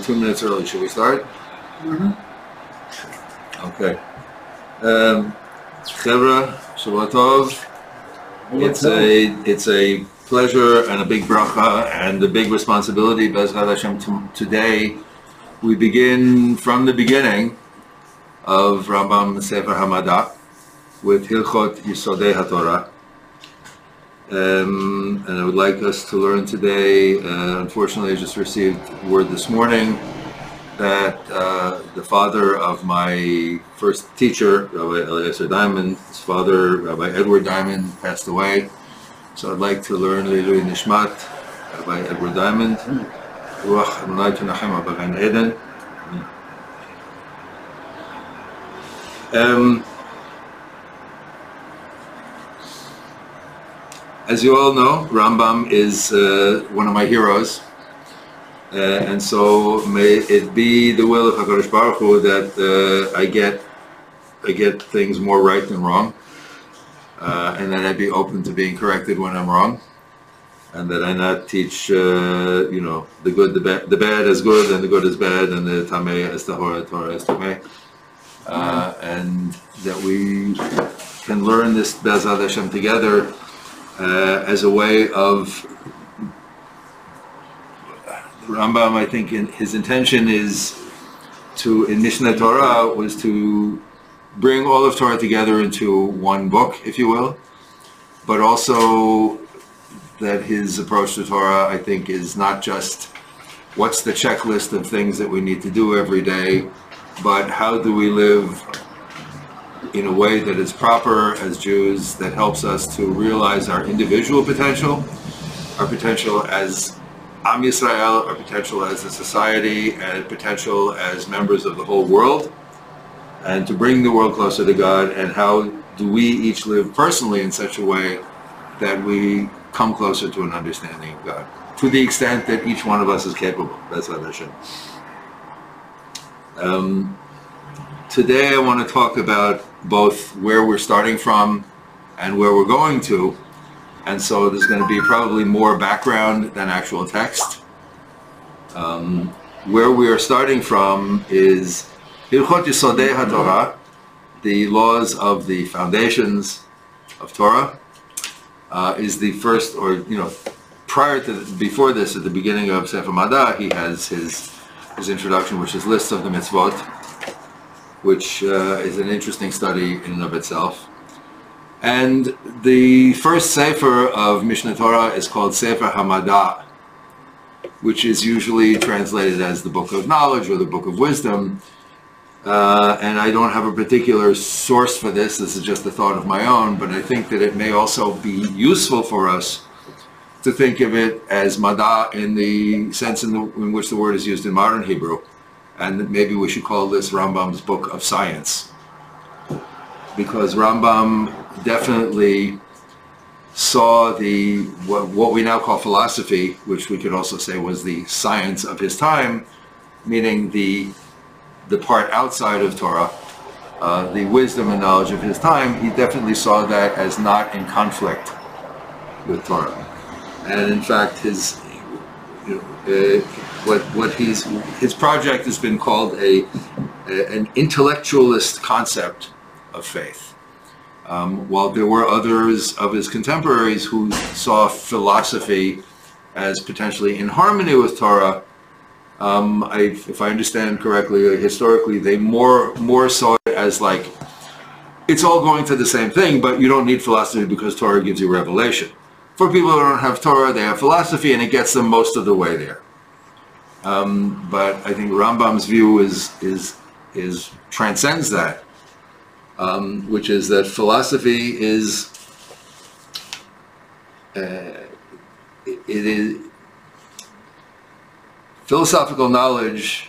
2 minutes early. Should we start? Okay. Chevra, Shabbat Tov. It's a pleasure and a big bracha and a big responsibility. B'ezrat Hashem, today we begin from the beginning of Rambam Sefer Hamadah with Hilchot Yesodei Hatorah. And I would like us to learn today, unfortunately I just received word this morning that the father of my first teacher, Rabbi Eliezer Diamond, his father, Rabbi Edward Diamond, passed away. So I'd like to learn Leilui Nishmat, Rabbi Edward Diamond. Ruach Adonai Tenachem B'Gan Eden. As you all know, Rambam is one of my heroes, and so may it be the will of HaKadosh Baruch Hu that I get things more right than wrong, and that I be open to being corrected when I'm wrong, and that I not teach, the good, the bad as good, and the good as bad, and the tameh as tahor, Torah as tameh, and that we can learn this B'ezrat Hashem together. As a way of Rambam, I think his intention is in Mishnah Torah was to bring all of Torah together into one book, if you will, but also that his approach to Torah, I think, is not just what's the checklist of things that we need to do every day, but how do we live in a way that is proper as Jews, that helps us to realize our individual potential, our potential as Am Yisrael, our potential as a society, and potential as members of the whole world, and to bring the world closer to God, and how do we each live personally in such a way that we come closer to an understanding of God, to the extent that each one of us is capable. That's what I should. Today I want to talk about both where we're starting from and where we're going to, and so there's going to be probably more background than actual text. Where we are starting from is Hilchot Yesodei Hatorah, the laws of the foundations of Torah, is the first, before this, at the beginning of Sefer Hamadah, he has his introduction, which is lists of the mitzvot, which is an interesting study in and of itself. And the first sefer of Mishnah Torah is called Sefer Hamadah, which is usually translated as the Book of Knowledge or the Book of Wisdom. And I don't have a particular source for this. This is just a thought of my own, but I think that it may also be useful for us to think of it as Madah in the sense in which the word is used in modern Hebrew. And maybe we should call this Rambam's book of science, because Rambam definitely saw what we now call philosophy, which we could also say was the science of his time, meaning the part outside of Torah, the wisdom and knowledge of his time. He definitely saw that as not in conflict with Torah, and in fact his project has been called an intellectualist concept of faith. While there were others of his contemporaries who saw philosophy as potentially in harmony with Torah, if I understand correctly, historically, they more saw it as like, it's all going to the same thing, but you don't need philosophy because Torah gives you revelation. For people who don't have Torah, they have philosophy, and it gets them most of the way there. But I think Rambam's view is transcends that, which is that philosophy is philosophical knowledge.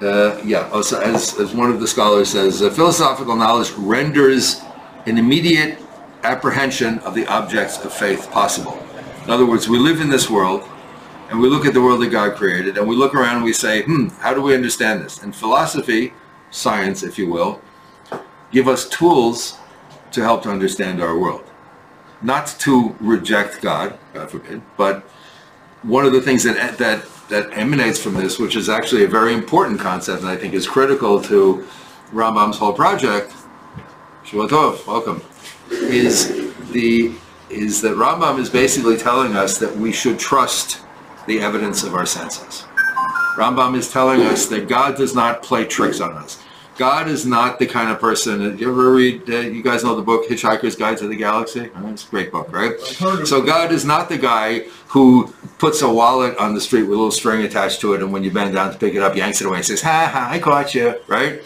Also, as one of the scholars says, philosophical knowledge renders an immediate apprehension of the objects of faith possible. In other words, we live in this world, and we look at the world that God created, and we look around and we say, how do we understand this? And philosophy, science, if you will, give us tools to help to understand our world. Not to reject God, God forbid, but one of the things that that emanates from this, which is actually a very important concept and I think is critical to Rambam's whole project, Shavua Tov, welcome, is that Rambam is basically telling us that we should trust the evidence of our senses. Rambam is telling us that God does not play tricks on us. God is not the kind of person, you ever read, you guys know the book Hitchhiker's Guide to the Galaxy? It's a great book, right? So God is not the guy who puts a wallet on the street with a little string attached to it, and when you bend down to pick it up, yanks it away and says, ha ha, I caught you, right?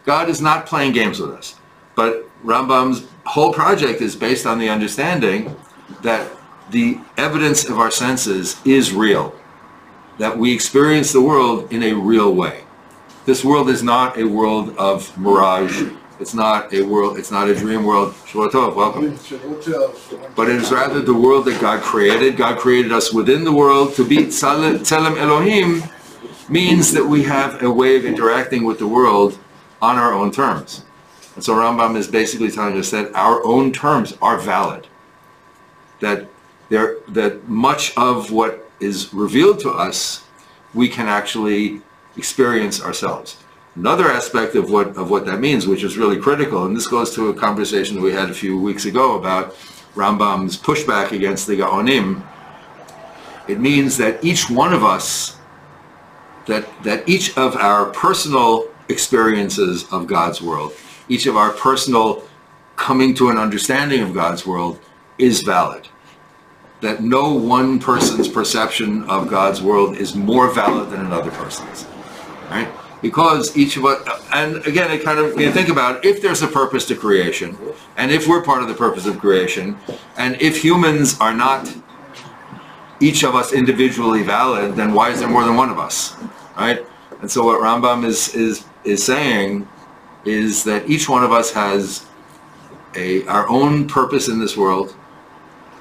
God is not playing games with us. But Rambam's whole project is based on the understanding that the evidence of our senses is real, that we experience the world in a real way. This world is not a world of mirage. It's not a world, it's not a dream world. Shavua Tov, welcome. But it is rather the world that God created. God created us within the world. To be Tzelem Elohim means that we have a way of interacting with the world on our own terms. And so Rambam is basically telling us that our own terms are valid. That much of what is revealed to us, we can actually experience ourselves. Another aspect of what that means, which is really critical, and this goes to a conversation that we had a few weeks ago about Rambam's pushback against the Gaonim. It means that each one of us, that each of our personal experiences of God's world, each of our personal coming to an understanding of God's world is valid. That no one person's perception of God's world is more valid than another person's, right? Because each of us, and again, it kind of, you think about, if there's a purpose to creation, and if we're part of the purpose of creation, and if humans are not each of us individually valid, then why is there more than one of us, right? And so what Rambam is saying is that each one of us has our own purpose in this world.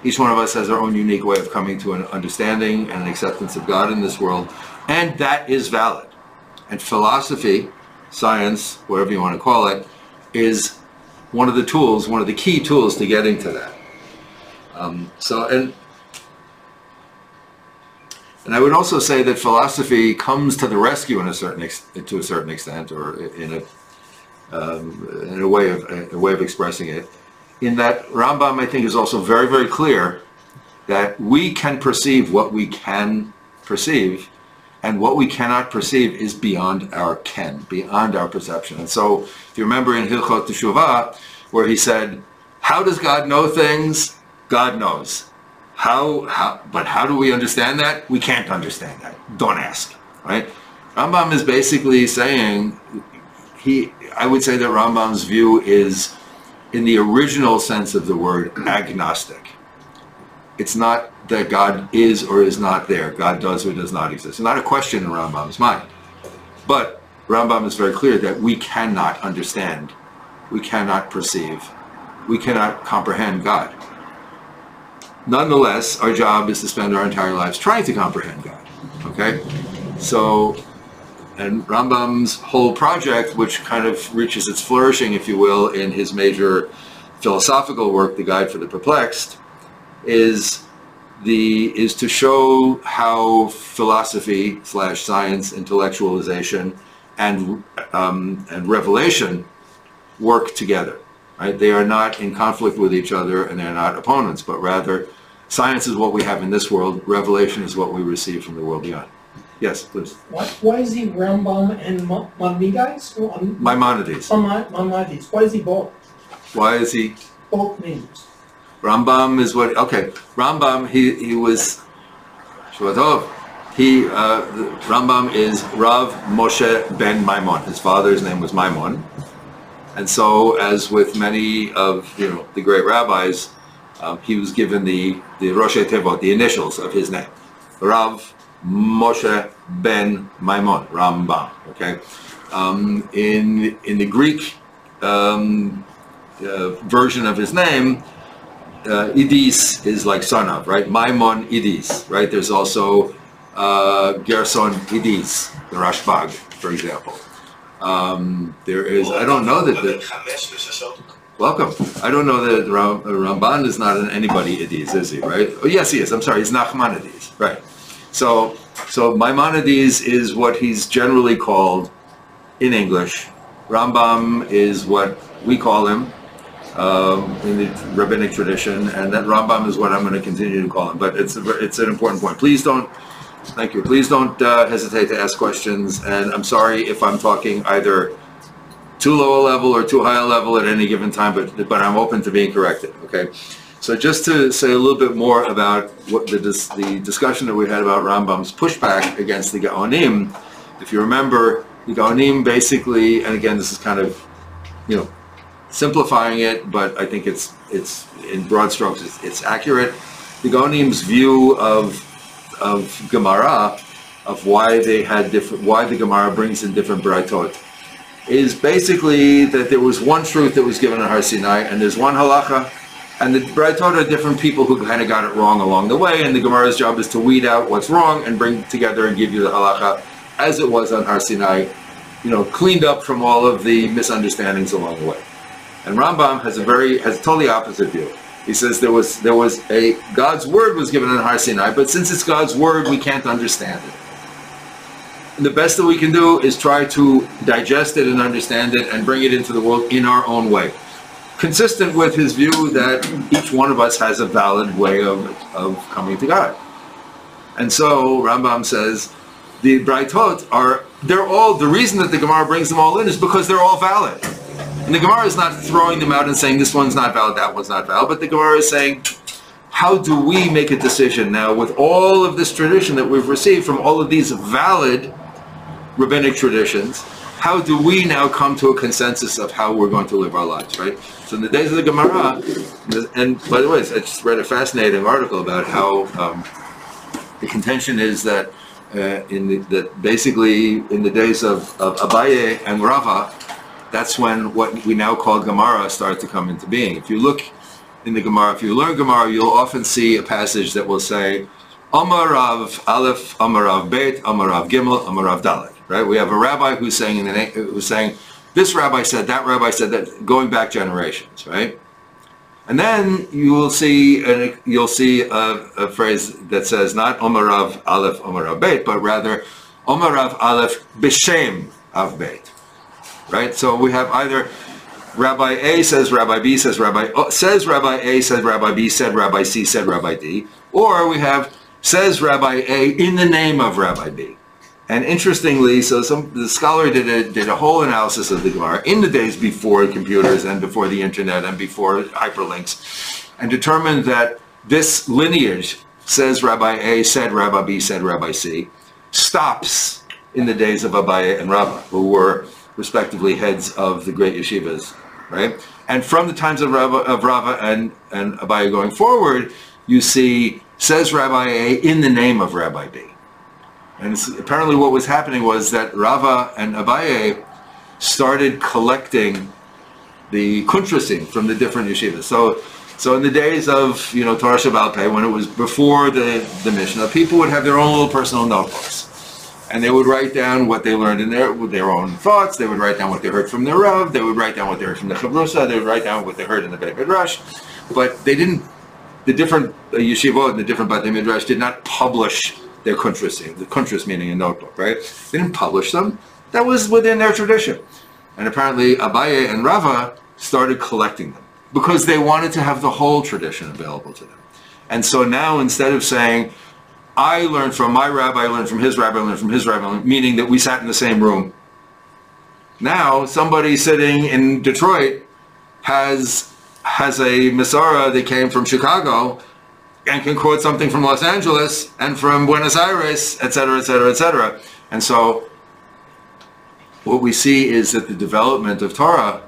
Each one of us has our own unique way of coming to an understanding and an acceptance of God in this world, and that is valid. And philosophy, science, whatever you want to call it, is one of the tools, one of the key tools to getting to that. And I would also say that philosophy comes to the rescue to a certain extent, or in a way of expressing it. In that Rambam, I think, is also very, very clear that we can perceive what we can perceive, and what we cannot perceive is beyond our ken, beyond our perception. And so, if you remember in Hilchot Yesodei, where he said, how does God know things? God knows. But how do we understand that? We can't understand that. Don't ask, right? Rambam is basically saying, I would say that Rambam's view is, in the original sense of the word, agnostic. It's not that God is or is not there. God does or does not exist. It's not a question in Rambam's mind. But Rambam is very clear that we cannot understand, we cannot perceive, we cannot comprehend God. Nonetheless, our job is to spend our entire lives trying to comprehend God. Okay? So, and Rambam's whole project, which kind of reaches its flourishing, if you will, in his major philosophical work, The Guide for the Perplexed, is to show how philosophy / science, intellectualization, and revelation work together. Right? They are not in conflict with each other, and they're not opponents, but rather science is what we have in this world, revelation is what we receive from the world beyond. Yes, please. Why is he Rambam and Maimonides? Maimonides. Maimonides. Why is he both? Why is he? Both names. Rambam is what? Okay, Rambam. He was. Shavua Tov. Rambam is Rav Moshe ben Maimon. His father's name was Maimon, and so, as with many of the great rabbis, he was given the Roshei Tevot, the initials of his name, Rav Moshe ben Maimon, Rambam. Okay, in the Greek version of his name, Idis is like son of, right? Maimon Idis, right? There's also Gerson Idis, the Rashbag, for example. There is, I don't know that welcome. I don't know that Ramban is not an anybody Idis, is he, right? Oh, yes, he is. I'm sorry, he's Nachmanides, right? So So Maimonides is what he's generally called in English. Rambam is what we call him in the rabbinic tradition, and that Rambam is what I'm going to continue to call him. But it's an important point. Please don't, thank you, please don't hesitate to ask questions, and I'm sorry if I'm talking either too low a level or too high a level at any given time, but I'm open to being corrected, okay? So just to say a little bit more about what the discussion that we had about Rambam's pushback against the Gaonim. If you remember, the Gaonim basically, and again, this is kind of, simplifying it, but I think it's in broad strokes, it's accurate. The Gaonim's view of Gemara, of why the Gemara brings in different Braitot, is basically that there was one truth that was given on Har Sinai, and there's one halacha, and the Braitot are different people who kind of got it wrong along the way, and the Gemara's job is to weed out what's wrong and bring it together and give you the halacha as it was on Har Sinai, cleaned up from all of the misunderstandings along the way. And Rambam has a totally opposite view. He says there was God's word was given on Har Sinai, but since it's God's word, we can't understand it. And the best that we can do is try to digest it and understand it and bring it into the world in our own way, consistent with his view that each one of us has a valid way of coming to God. And so Rambam says the Braitot the reason that the Gemara brings them all in is because they're all valid. And the Gemara is not throwing them out and saying this one's not valid, that one's not valid, but the Gemara is saying, how do we make a decision now with all of this tradition that we've received from all of these valid rabbinic traditions? How do we now come to a consensus of how we're going to live our lives, right? So in the days of the Gemara, and by the way, I just read a fascinating article about how the contention is that basically in the days of Abaye and Rava, that's when what we now call Gemara started to come into being. If you look in the Gemara, if you learn Gemara, you'll often see a passage that will say, Amar Rav Aleph, Amar Rav Beit, Amar Rav Gimel, Amar Rav Dalet. Right? We have a rabbi who's saying this rabbi said that, going back generations, right? And then you will see a phrase that says not Amar Rav Aleph, Amar Rav Beit, but rather Amar Rav Aleph B'Shem Av Beit. Right? So we have either Rabbi A says Rabbi B says Rabbi A said Rabbi B said Rabbi C said Rabbi D, or we have says Rabbi A in the name of Rabbi B. And interestingly, so the scholar did a whole analysis of the Gemara in the days before computers and before the internet and before hyperlinks, and determined that this lineage, says Rabbi A, said Rabbi B, said Rabbi C, stops in the days of Abaye and Rava, who were respectively heads of the great yeshivas, right? And from the times of Rava and Abaye going forward, you see, says Rabbi A in the name of Rabbi B. And apparently what was happening was that Rava and Abaye started collecting the kuntrasim from the different yeshivas. So in the days of Torah Shabbat Pei, when it was before the Mishnah, people would have their own little personal notebooks. And they would write down what they learned in their own thoughts. They would write down what they heard from their Rav. They would write down what they heard from the Chabrusa. They would write down what they heard in the Beit Midrash. But they didn't, the different yeshivot and the different Beit Midrash did not publish their kuntrasim, the kuntras meaning a notebook, right? They didn't publish them. That was within their tradition. And apparently Abaye and Rava started collecting them because they wanted to have the whole tradition available to them. And so now instead of saying, I learned from my rabbi, I learned from his rabbi, I learned from his rabbi, meaning that we sat in the same room, now somebody sitting in Detroit has a Masara that came from Chicago and can quote something from Los Angeles and from Buenos Aires, etc., etc., etc. And so what we see is that the development of Torah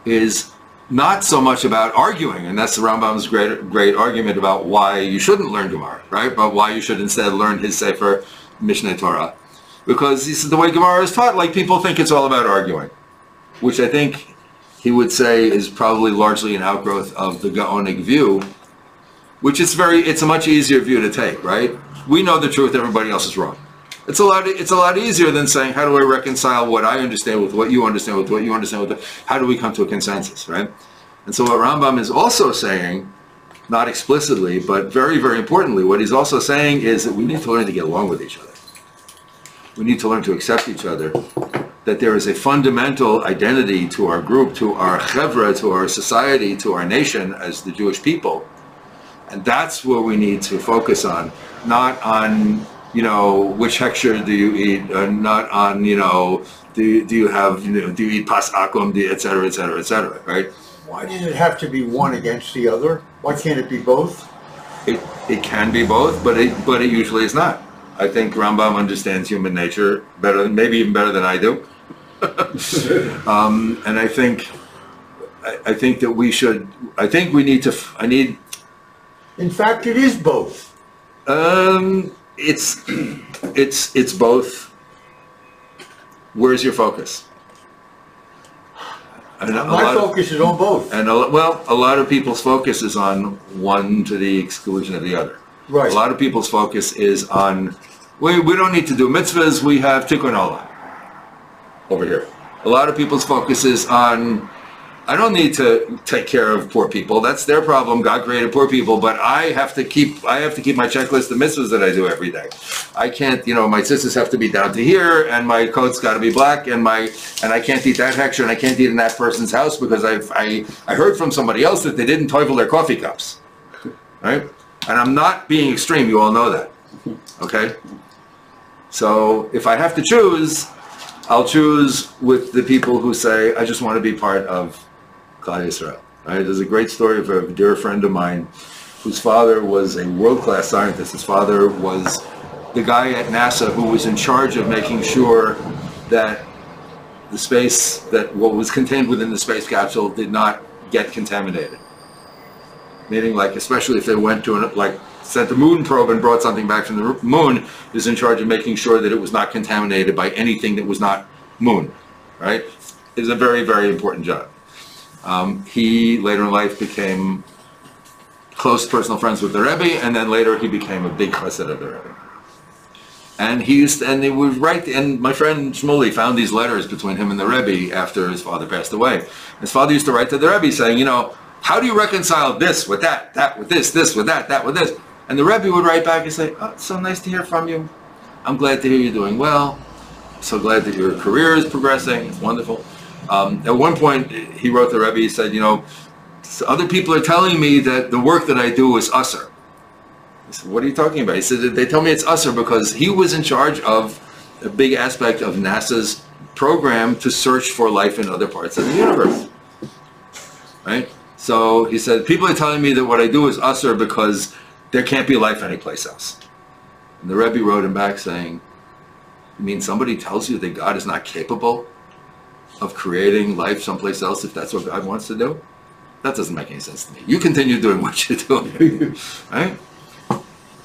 is not so much about arguing, and that's the Rambam's great argument about why you shouldn't learn Gemara, right? But why you should instead learn his Sefer Mishneh Torah. Because he said the way Gemara is taught, like people think it's all about arguing, which I think he would say is probably largely an outgrowth of the Gaonic view, which is it's a much easier view to take, right? We know the truth, everybody else is wrong. It's a lot easier than saying, how do I reconcile what I understand with what you understand with what you understand with how do we come to a consensus, right? And so what Rambam is also saying, not explicitly, but very, very importantly, what he's also saying is that we need to learn to get along with each other. we need to learn to accept each other, that there is a fundamental identity to our group, to our chevra, to our society, to our nation as the Jewish people. And that's where we need to focus on, not on, which hechsher do you eat, not on, do you have, do you eat pas akum, et cetera, right? Why does it have to be one against the other? Why can't it be both? It can be both, but it usually is not. I think Rambam understands human nature better, maybe even better than I do. And I think that we should. I think we need to. In fact, it is both. It's both. Where's your focus? My focus is on both. And a lot of people's focus is on one to the exclusion of the other. Right. A lot of people's focus is on, we don't need to do mitzvahs, we have tikkun olam over here. A lot of people's focus is on, I don't need to take care of poor people. That's their problem. God created poor people, but I have to keep my checklist of mitzvahs that I do every day. I can't, my sisters have to be down to here, and my coat's got to be black, and I can't eat that hechsher, and I can't eat in that person's house because I heard from somebody else that they didn't toivel their coffee cups, right? And I'm not being extreme. You all know that, okay? So if I have to choose, I'll choose with the people who say, I just want to be part of Klal Yisrael. Right? There's a great story of a dear friend of mine whose father was a world-class scientist. His father was the guy at NASA who was in charge of making sure that the space, that what was contained within the space capsule did not get contaminated. Meaning, like, especially if they went to, sent the moon probe and brought something back from the moon, is in charge of making sure that it was not contaminated by anything that was not moon, right? It's a very, very important job. He later in life became close personal friends with the Rabbi, and then later he became a big chassid of the Rabbi. And they would write, and my friend Shmuley found these letters between him and the Rabbi after his father passed away. His father used to write to the Rabbi saying, how do you reconcile this with that, that with this with that with this? And the Rebbe would write back and say, oh, it's so nice to hear from you. I'm glad to hear you're doing well. So glad that your career is progressing. It's wonderful. At one point, he wrote the Rebbe, he said, other people are telling me that the work that I do is usher. I said, what are you talking about? He said, they tell me it's usher because he was in charge of a big aspect of NASA's program to search for life in other parts of the universe. Right? So he said, people are telling me that what I do is usher because there can't be life anyplace else. And the Rebbe wrote him back saying, you mean somebody tells you that God is not capable of creating life someplace else if that's what God wants to do? That doesn't make any sense to me. You continue doing what you're doing, right?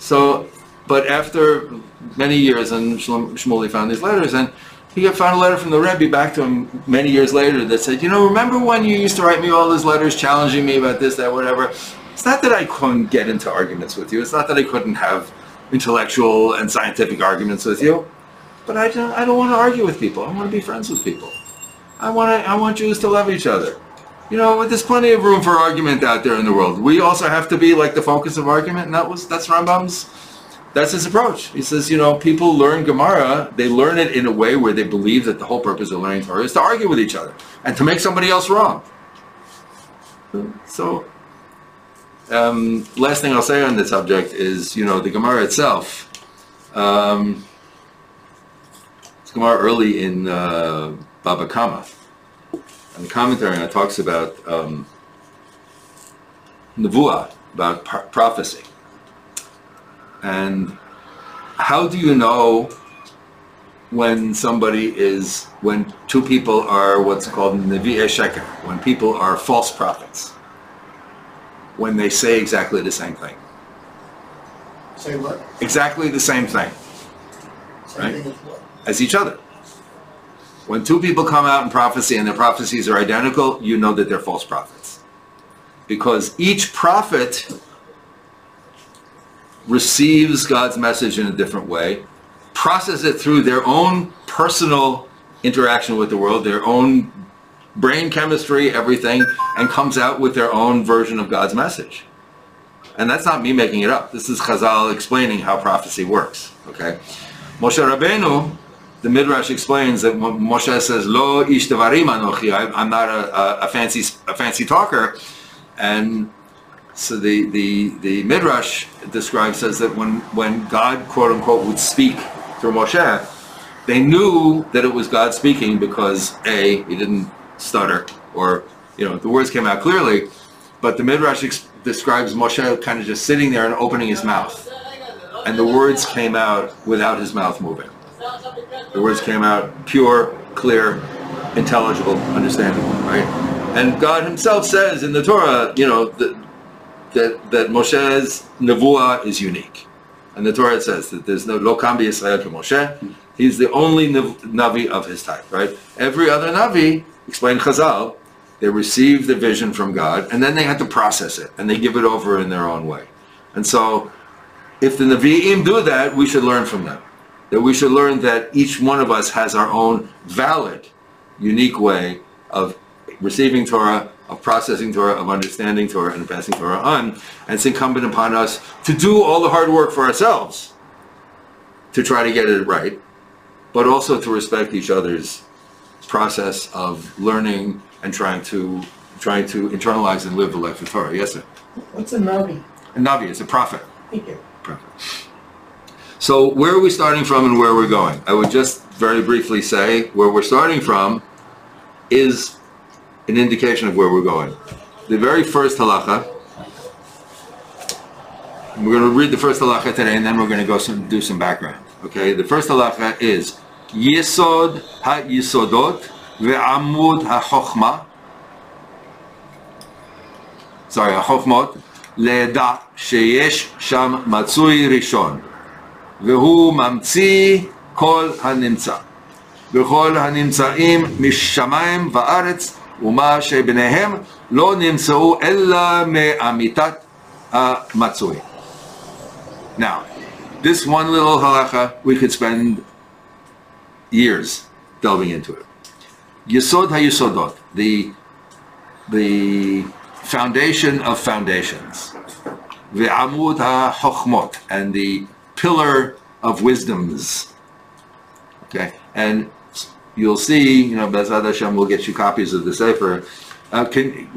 So, but after many years, and Shmuley found these letters, and he found a letter from the Rebbe back to him many years later that said, remember when you used to write me all those letters challenging me about this, that, whatever? It's not that I couldn't get into arguments with you. It's not that I couldn't have intellectual and scientific arguments with you. But I don't want to argue with people. I want to be friends with people. I want Jews to love each other. There's plenty of room for argument out there in the world. We also have to be like the focus of argument, and that's Rambam's. That's his approach. He says, people learn Gemara, they learn it in a way where they believe that the whole purpose of learning Torah is to argue with each other and to make somebody else wrong. So, last thing I'll say on this subject is, the Gemara itself. It's Gemara early in Baba Kama. And the commentary on it talks about Nevuah, about prophecy. And how do you know when two people are what's called Nevi'eh Sheker, when people are false prophets? When they say exactly the same thing. Say what? Exactly the same thing. Same right? thing as what? As each other. When two people come out in prophecy and their prophecies are identical, you know that they're false prophets. Because each prophet receives God's message in a different way, processes it through their own personal interaction with the world, their own brain chemistry, everything, and comes out with their own version of God's message. And that's not me making it up. This is Chazal explaining how prophecy works. Okay, Moshe Rabbeinu the Midrash explains that when Moshe says, "Lo ish devarim anochi," I'm not a fancy talker, and so the Midrash says that when God, quote unquote, would speak through Moshe, they knew that it was God speaking because A, he didn't stutter, or the words came out clearly, but the Midrash describes Moshe kind of just sitting there and opening his mouth, and the words came out without his mouth moving. The words came out pure, clear, intelligible, understandable, right? And God himself says in the Torah, that Moshe's nevuah is unique. And the Torah says that there's no lo kam b'Yisrael to Moshe. He's the only Navi of his type, right? Every other Navi, explain Chazal, they receive the vision from God, and then they have to process it, and they give it over in their own way. And so, if the Navi'im do that, we should learn from them. That we should learn that each one of us has our own valid, unique way of receiving Torah, of processing Torah, of understanding Torah, and passing Torah on. And it's incumbent upon us to do all the hard work for ourselves to try to get it right, but also to respect each other's process of learning and trying to internalize and live the life of Torah. Yes, sir? What's a Navi? A Navi is a prophet. Thank you. Prophet. So where are we starting from and where we're going? I would just very briefly say where we're starting from is an indication of where we're going. The very first halacha, we're going to read the first halacha today, and then we're going to do some background. Okay, the first halacha is Yesod ha-Yesodot ve'amud ha-Chochma. Sorry, ha-Chochmot le'eda sheyesh sham matzui rishon vehu mamtzi kol hanimtza v'chol hanimtzaim mishamayim va'aretz ומה שביניהם לא נמצאו אלא מאמיתת המצוי. Now, this one little halacha, we could spend years delving into it. Yesod ha-Yesodot, the foundation of foundations. Ve'amud ha-Chochmot, and the pillar of wisdoms. Okay, and you'll see, Bezat Hashem will get you copies of the Sefer. Can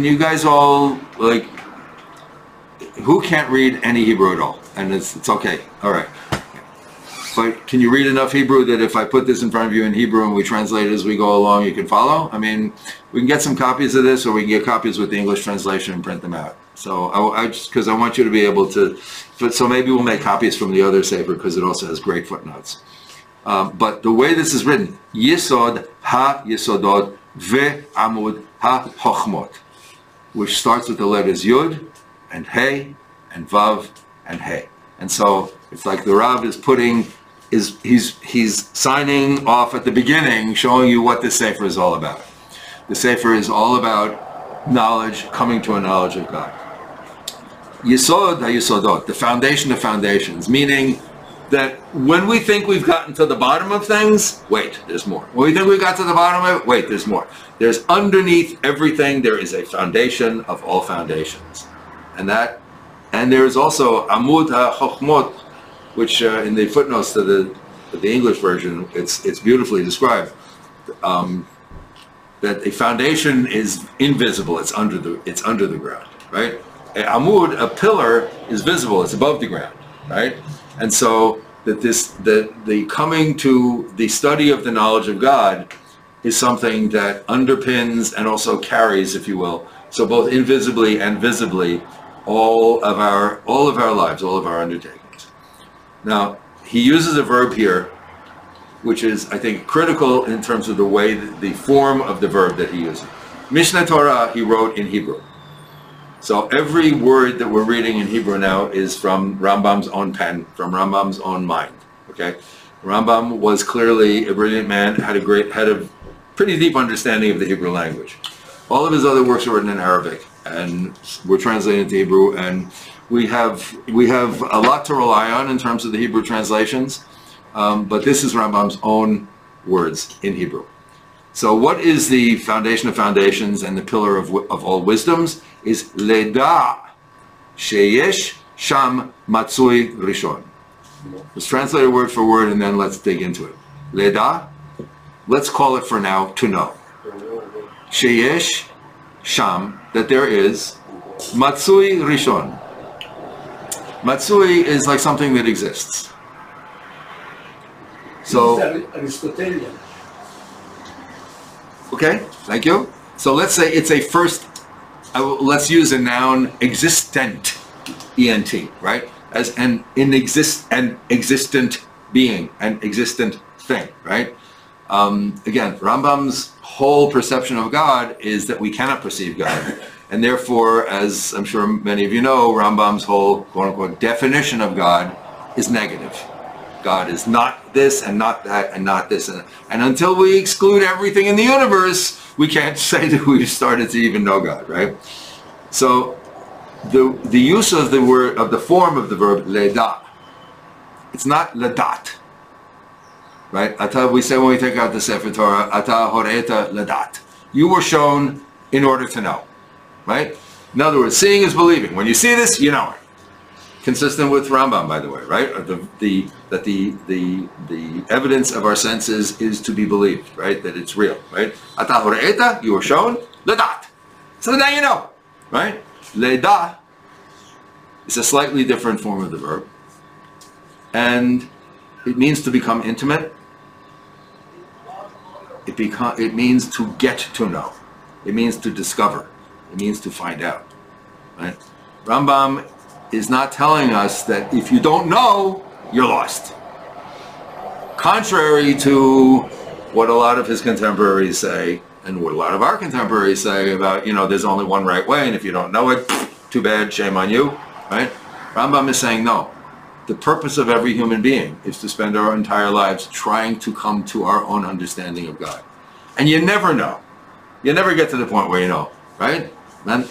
you guys all, who can't read any Hebrew at all? And it's okay, all right. But can you read enough Hebrew that if I put this in front of you in Hebrew and we translate it as we go along, you can follow? I mean, we can get some copies of this, or we can get copies with the English translation and print them out. So because I want you to be able to, so maybe we'll make copies from the other Sefer because it also has great footnotes. But the way this is written, Yesod ha-Yesodot ve'amud ha-Chochmot, which starts with the letters Yud and Hey and Vav and Hey. And so it's like the Rav is he's signing off at the beginning, showing you what this Sefer is all about. The Sefer is all about knowledge, coming to a knowledge of God. Yesod ha-Yesodot, the foundation of foundations, meaning that when we think we've gotten to the bottom of things, wait, there's more. When we think we got to the bottom of it, wait, there's more. There's underneath everything, there is a foundation of all foundations. And there is also Amud HaChochmot, which in the footnotes to the English version, it's beautifully described. That a foundation is invisible, it's under the ground, right? A Amud, a pillar, is visible, it's above the ground, right? And so that the coming to the study of the knowledge of God is something that underpins and also carries, if you will, so both invisibly and visibly, all of our lives, all of our undertakings. Now, he uses a verb here, which is, I think, critical in terms of the way, the form of the verb that he uses. Mishnah Torah he wrote in Hebrew. So every word that we're reading in Hebrew now is from Rambam's own pen, from Rambam's own mind. Okay, Rambam was clearly a brilliant man, had a pretty deep understanding of the Hebrew language. All of his other works are written in Arabic, and were translated into Hebrew. And we have a lot to rely on in terms of the Hebrew translations, but this is Rambam's own words in Hebrew. So what is the foundation of foundations and the pillar of all wisdoms? Is Leda Sheyesh Sham Matzui Rishon. Let's translate it word for word and then let's dig into it. Leda, let's call it for now to know. Sheyesh sham, that there is matsui rishon. Matsui is like something that exists. So, Aristotelian. okay, thank you. So let's say it's a first, let's use a noun, existent, E-N-T, right? As an existent being, an existent thing, right? Again, Rambam's whole perception of God is that we cannot perceive God. And therefore, as I'm sure many of you know, Rambam's whole quote-unquote definition of God is negative. God is not this and not that and not this. And until we exclude everything in the universe, we can't say that we've started to even know God, right? So the use of the word, of the form of the verb leda, it's not ledat, right? Ata, we say when we take out the Sefer Torah, ata horeta ledat. You were shown in order to know, right? In other words, seeing is believing. When you see this, you know it. Consistent with Rambam, by the way, right? That the evidence of our senses is to be believed, right? That it's real, right? Ata horeta, you were shown ledat. So now you know, right? Leda is a slightly different form of the verb, and it means to become intimate. It means to get to know. It means to discover. It means to find out, right? Rambam is not telling us that if you don't know, you're lost. Contrary to what a lot of his contemporaries say, and what a lot of our contemporaries say about, there's only one right way, and if you don't know it, too bad, shame on you, right? Rambam is saying no. The purpose of every human being is to spend our entire lives trying to come to our own understanding of God. And you never know. You never get to the point where you know, right? Man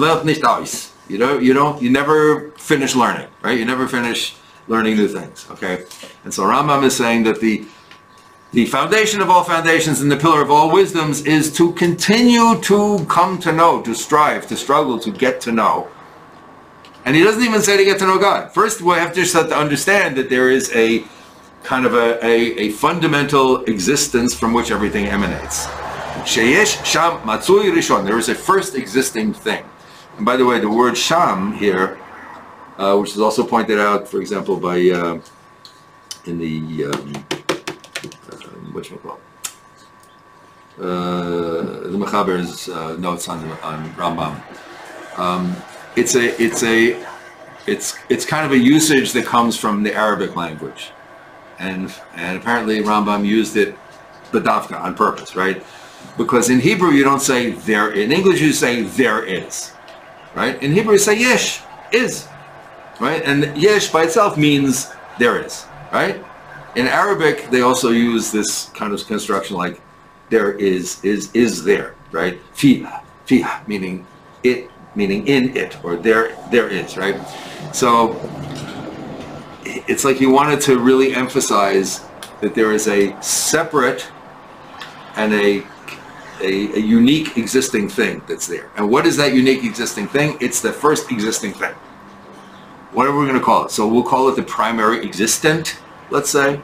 lernt nicht aus. You never finish learning, right? You never finish learning new things, okay? And so Rambam is saying that the foundation of all foundations and the pillar of all wisdoms is to continue to come to know, to strive, to struggle, to get to know. And he doesn't even say to get to know God. First, we have to start to understand that there is a kind of a fundamental existence from which everything emanates. Sheyesh sham matsui rishon. There is a first existing thing. And by the way, the word sham here, which is also pointed out, for example, by in the the Mechaber's notes on Rambam. It's kind of a usage that comes from the Arabic language, and apparently Rambam used it b'davka on purpose, right? Because in Hebrew you don't say there. In English you say there is, right? In Hebrew you say yesh, is, right? And yesh by itself means there is, right? In Arabic they also use this kind of construction like there is there, right? Fiha, meaning it, meaning in it, or there is, right? So it's like he wanted to really emphasize that there is a separate and a unique existing thing that's there. And what is that unique existing thing? It's the first existing thing. Whatever we're going to call it. So we'll call it the primary existent, let's say.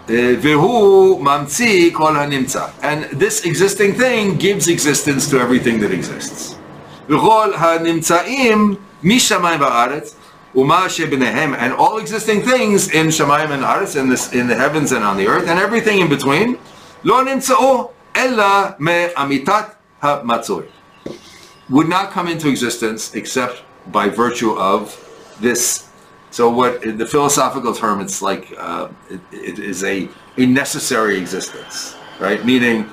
Vehu mamtzi kol hanimtza. And this existing thing gives existence to everything that exists. V'chol hanimtzaim mishamayim va'aretz u'ma shebenehem, and all existing things in shamayim and aretz, in the heavens and on the earth, and everything in between, lo nimtza'u ella me'amitat ha'matzui, would not come into existence except by virtue of this. So what the philosophical term, it's like it is a necessary existence, right? Meaning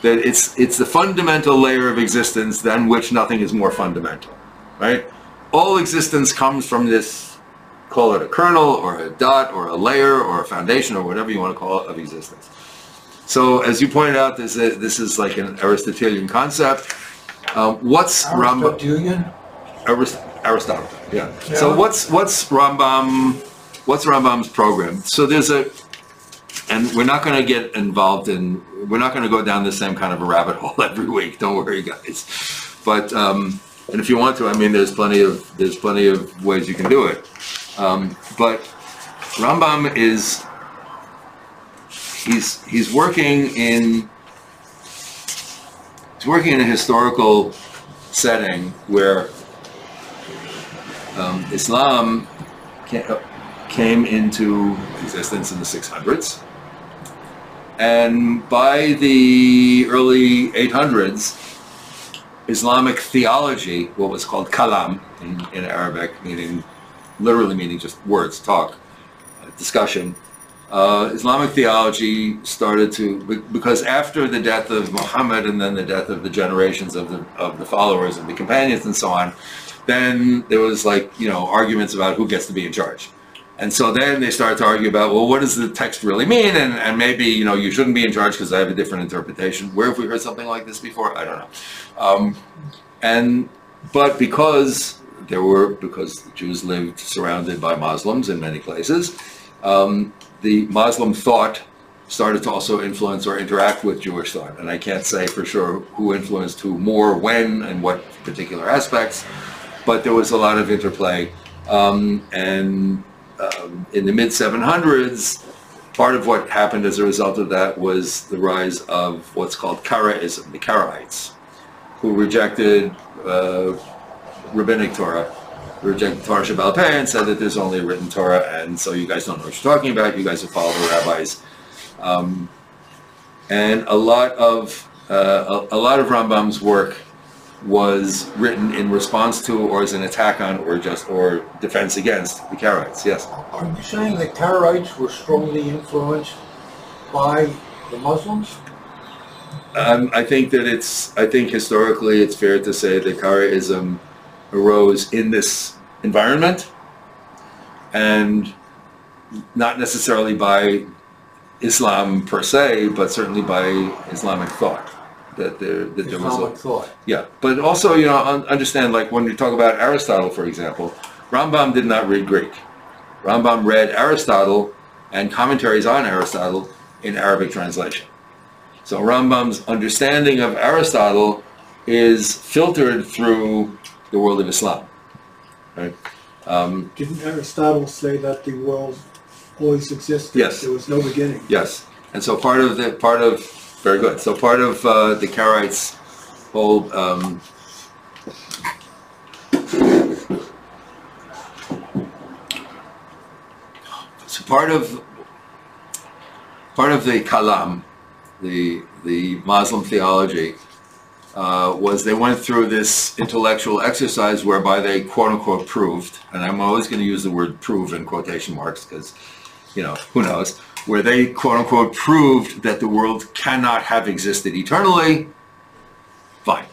that it's the fundamental layer of existence than which nothing is more fundamental, right? All existence comes from this, call it a kernel or a dot or a layer or a foundation or whatever you want to call it, of existence. So as you pointed out, this is like an Aristotelian concept. What's Aristotelian? Aristotle, yeah. So what's Rambam's program? So and we're not going to get involved we're not going to go down the same kind of a rabbit hole every week. Don't worry, guys. But and if you want to, I mean, there's plenty of ways you can do it. But Rambam is he's working in a historical setting where Islam came into existence in the 600s, and by the early 800s, Islamic theology, what was called kalam in Arabic, literally meaning just words, talk, discussion. Islamic theology started to, because after the death of Muhammad and then the death of the generations of the followers and the companions and so on, then there was arguments about who gets to be in charge. And so then they started to argue about, well, what does the text really mean? And maybe, you shouldn't be in charge because I have a different interpretation. Where have we heard something like this before? I don't know. But because the Jews lived surrounded by Muslims in many places, the Muslim thought started to also influence or interact with Jewish thought. And I can't say for sure who influenced who more, when, and what particular aspects, but there was a lot of interplay. In the mid-700s, part of what happened as a result of that was the rise of what's called Karaism, the Karaites, who rejected rabbinic Torah, rejected Torah Shabbat and said that there's only a written Torah, and so you guys don't know what you're talking about. You guys will follow the rabbis, and a lot of Rambam's work was written in response to, or as an attack on, or defense against the Karaites. Yes. Are you saying the Karaites were strongly influenced by the Muslims? I think historically it's fair to say that Karaism arose in this environment, and not necessarily by Islam per se, but certainly by Islamic thought. That there was thought. Yeah, but also understand, like when we talk about Aristotle, for example, Rambam did not read Greek. Rambam read Aristotle and commentaries on Aristotle in Arabic translation. So Rambam's understanding of Aristotle is filtered through the world of Islam, right? Didn't Aristotle say that the world always existed? Yes. There was no beginning. Yes, and so part of very good. So part of the Karaites' whole part of the kalam, the Muslim theology, was they went through this intellectual exercise whereby they quote unquote proved, and I'm always going to use the word prove in quotation marks because who knows, where they quote unquote proved that the world cannot have existed eternally. Fine.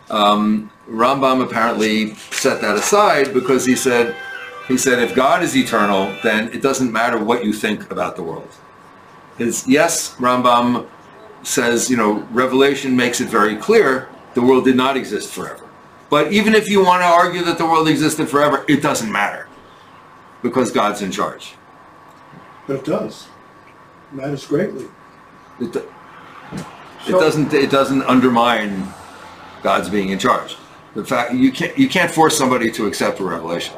Rambam apparently set that aside because he said if God is eternal, then it doesn't matter what you think about the world. Yes, Rambam says, Revelation makes it very clear the world did not exist forever. But even if you want to argue that the world existed forever, it doesn't matter because God's in charge. But it does. It matters greatly. It doesn't undermine God's being in charge. The fact you can't force somebody to accept a revelation.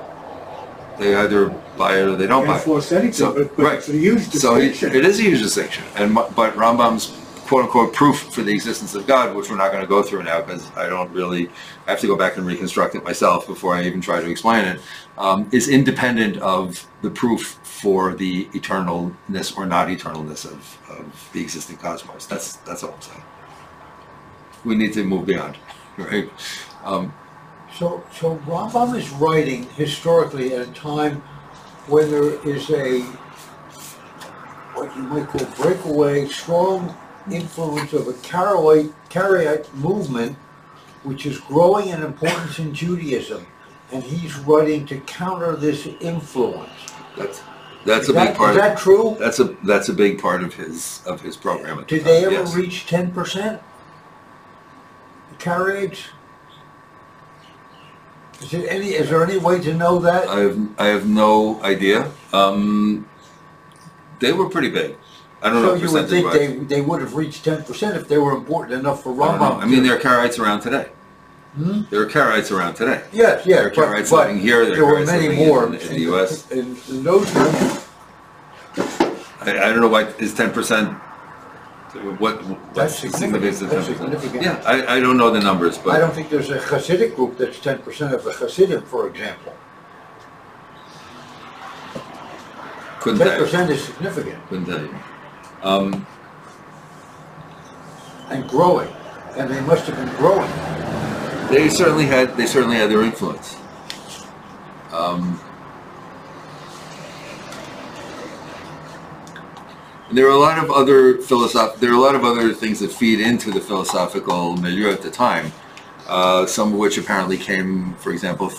They either buy it or they don't buy it. Can't force anything, So, but it's a huge distinction. So it is a huge distinction. But Rambam's quote-unquote proof for the existence of God, which we're not going to go through now because I have to go back and reconstruct it myself before I even try to explain it, is independent of the proof for the eternalness or not eternalness of the existing cosmos. That's all I'm saying. We need to move beyond, right? So Rambam is writing historically at a time when there is what you might call breakaway, strong influence of a Karaite movement, which is growing in importance in Judaism, and he's writing to counter this influence. That's a big part. Is that true? That's a big part of his program. At the Did they time, ever yes. reach 10%? The Karaites? Is there any way to know that? I have no idea. They were pretty big. I don't know. So you would think they would have reached 10% if they were important enough for Rambam. I mean, there are Karaites around today. There are Karaites around today. Yes, There are Karaites living here. There were many more in the U.S. In those days. I don't know why is 10% What's significant. of That's 10%? significant. Yeah, I don't know the numbers, but I don't think there's a Hasidic group that's 10% of the Hasidim, for example. couldn't tell you. 10% is significant Couldn't tell you. and growing, and they must have been growing. They certainly had their influence. And there are a lot of other things that feed into the philosophical milieu at the time. Some of which apparently came, for example,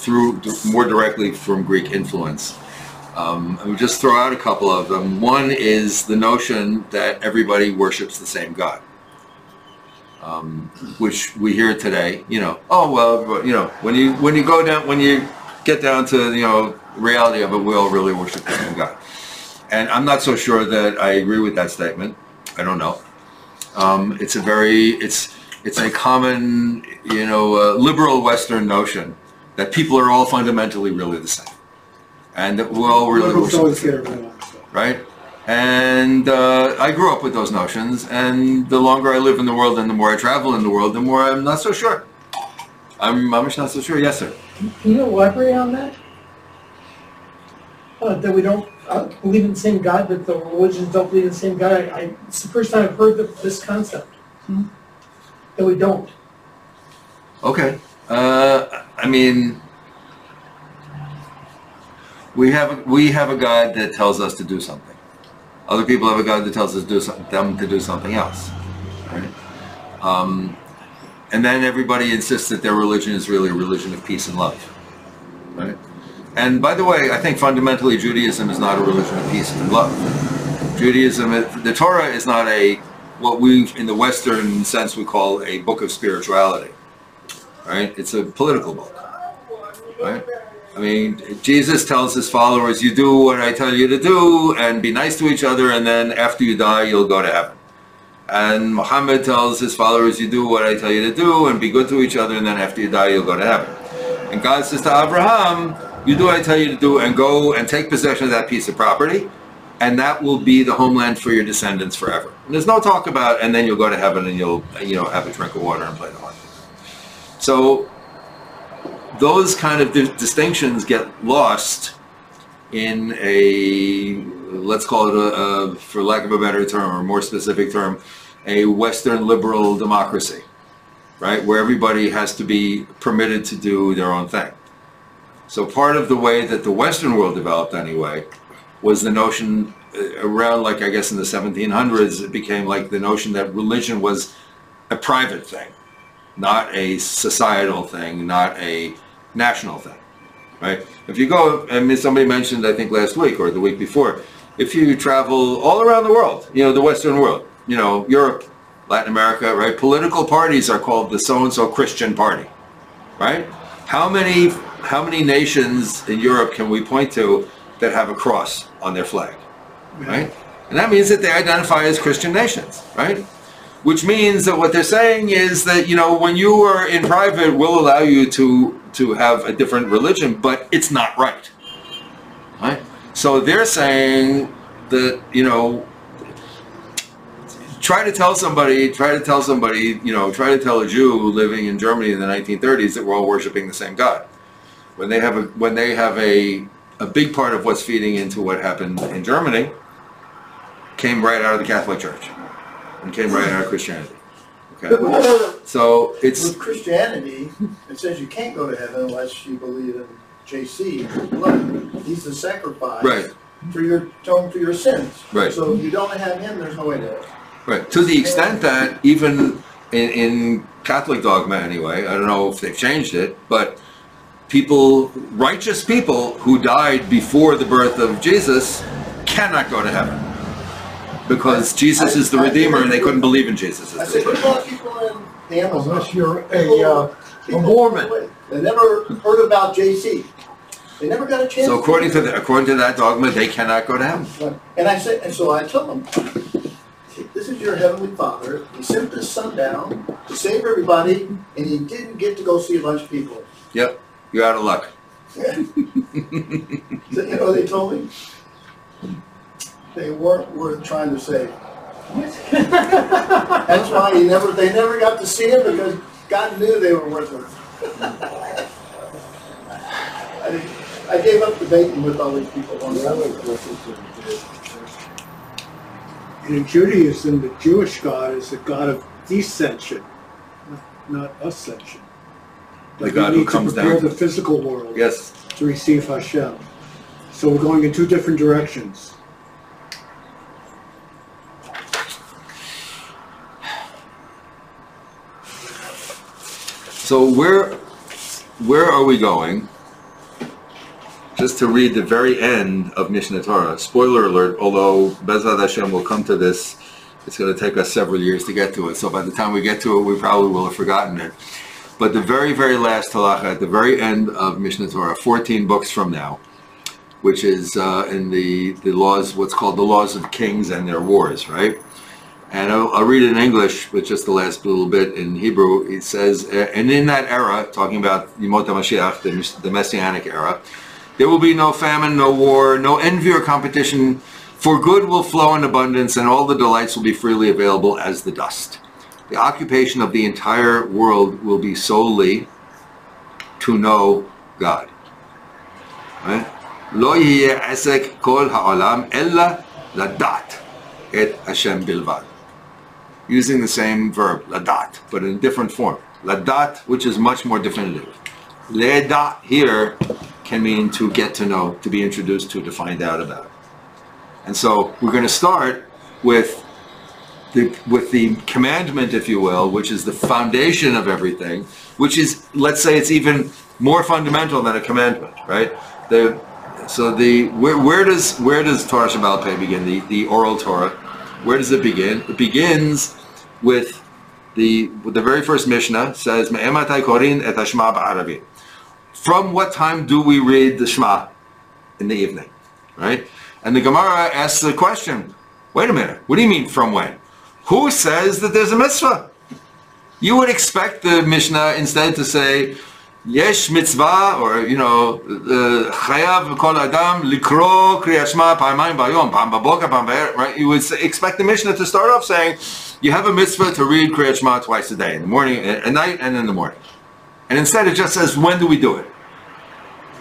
more directly from Greek influence. I would just throw out a couple of them. One is the notion that everybody worships the same God, which we hear today. When you get down to reality of it, we all really worship the same God. And I'm not so sure that I agree with that statement. I don't know. It's a common, liberal Western notion that people are all fundamentally really the same, and that we all really worship the same God, right? And I grew up with those notions, and the longer I live in the world and the more I travel in the world, the more I'm not so sure. I'm not so sure. Yes, sir. Can you elaborate on that? That we don't believe in the same God, that the religions don't believe in the same God. It's the first time I've heard this concept. That we don't. Okay. We have a God that tells us to do something. Other people have a God that tells us them to do something else, right? And then everybody insists that their religion is really a religion of peace and love, right? And by the way, I think fundamentally Judaism is not a religion of peace and love. The Torah is not what we, in the Western sense, we call a book of spirituality, right? It's a political book, right? Jesus tells his followers, you do what I tell you to do and be nice to each other, and then after you die, you'll go to heaven. And Muhammad tells his followers, you do what I tell you to do and be good to each other, and then after you die, you'll go to heaven. And God says to Abraham, you do what I tell you to do and go and take possession of that piece of property, and that will be the homeland for your descendants forever. And there's no talk about, and then you'll go to heaven and you'll have a drink of water and play the harp. So those kind of distinctions get lost in let's call it for lack of a better term or a more specific term, a Western liberal democracy, right? Where everybody has to be permitted to do their own thing. So part of the way that the Western world developed anyway was the notion around, I guess in the 1700s, it became like the notion that religion was a private thing, not a societal thing, not a national thing, right? If you go, somebody mentioned, I think last week or the week before, if you travel all around the world, the Western world, Europe, Latin America, right? Political parties are called the so-and-so Christian party, right? How many nations in Europe can we point to that have a cross on their flag, right? And that means that they identify as Christian nations, right? Which means that what they're saying is that, when you are in private, we'll allow you to have a different religion, but it's not right, right? So they're saying that, try to tell a Jew living in Germany in the 1930s that we're all worshiping the same God. When they have a big part of what's feeding into what happened in Germany came right out of the Catholic Church and came right out of Christianity. Okay, so it's with Christianity. It says you can't go to heaven unless you believe in JC blood. He's the sacrifice, right, for your sins. Right. So if you don't have him, there's no way to. Right. To the extent that even in Catholic dogma, anyway, I don't know if they've changed it, but righteous people who died before the birth of Jesus cannot go to heaven because Jesus is the Redeemer, and they couldn't believe in Jesus as the Redeemer. Redeemer. People in the Amazon, unless you're a Mormon. They never heard about JC. They never got a chance. So according to that dogma, they cannot go to heaven. And so I tell them, this is your heavenly Father. He sent his Son down to save everybody, and he didn't get to go see a bunch of people. Yep, you're out of luck. Yeah. So, they told me they weren't worth trying to save. That's why they never got to see it, because God knew they were worthless. I gave up debating with all these people on that. And in Judaism, the Jewish God is a God of descension, not ascension. The God who comes to prepare down. the physical world Yes. to receive Hashem. So we're going in two different directions. So where are we going? Just to read the very end of Mishnah Torah. Spoiler alert, although Bezrat Hashem will come to this, it's going to take us several years to get to it. So by the time we get to it, we probably will have forgotten it. But the very, very last halacha, at the very end of Mishnah Torah, 14 books from now, which is in the laws, what's called the laws of kings and their wars, right? And I'll read it in English, but just the last little bit in Hebrew. It says, and in that era, talking about Yemot HaMashiach, the Messianic era, there will be no famine, no war, no envy or competition, for good will flow in abundance, and all the delights will be freely available as the dust. The occupation of the entire world will be solely to know God. Right? Lo yeh esek kol ha'olam ella ladat et Hashem bilvad. Using the same verb, ladat, but in a different form. Ladat, which is much more definitive. Ledat here can mean to get to know, to be introduced to find out about. And so we're going to start with the commandment, if you will, which is the foundation of everything, which is, let's say, it's even more fundamental than a commandment, right? Where does Torah Shabbat Peh begin? The oral Torah. Where does it begin? It begins with the very first Mishnah says, "Me'ematai korin et hashma ba'arabi." From what time do we read the Shema? In the evening, right? And the Gemara asks the question, wait a minute, what do you mean from when? Who says that there's a mitzvah? You would expect the Mishnah instead to say, Yesh mitzvah, or, chayav kol adam likro kriyat shema pa'amayim b'yom, pa'am b'boker, pa'am b'er, right? You would expect the Mishnah to start off saying, you have a mitzvah to read kriyat shema twice a day, in the morning, at night, and in the morning. And instead it just says, when do we do it?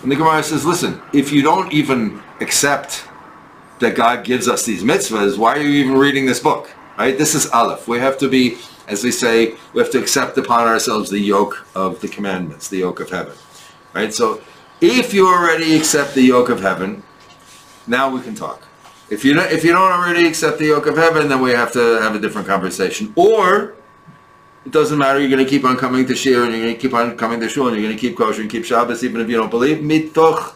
And the Gemara says, listen, if you don't even accept that God gives us these mitzvahs, why are you even reading this book? Right? This is Aleph. We have to be, as we say, we have to accept upon ourselves the yoke of the commandments, the yoke of heaven. Right? So if you already accept the yoke of heaven, now we can talk. If you don't already accept the yoke of heaven, then we have to have a different conversation. Or it doesn't matter, you're going to keep on coming to Shir, and you're going to keep on coming to Shul, and you're going to keep kosher and keep Shabbos, even if you don't believe. Mitoch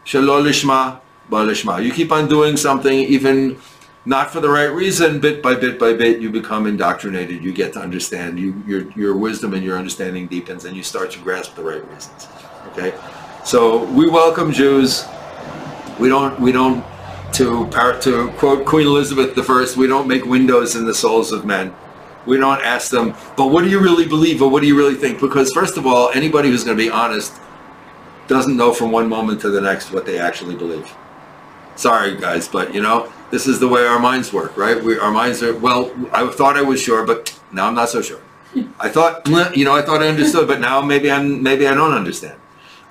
shelo lishma ba lishma. You keep on doing something, even not for the right reason, bit by bit, you become indoctrinated. You get to understand. Your wisdom and your understanding deepens, and you start to grasp the right reasons. Okay? So we welcome Jews. We don't, to quote Queen Elizabeth I, we don't make windows in the souls of men. We don't ask them, but what do you really believe, or what do you really think? Because first of all, anybody who's going to be honest doesn't know from one moment to the next what they actually believe. Sorry, guys, but this is the way our minds work, right? Our minds are, well, I thought I was sure, but now I'm not so sure. I thought, I thought I understood, but now maybe I don't understand.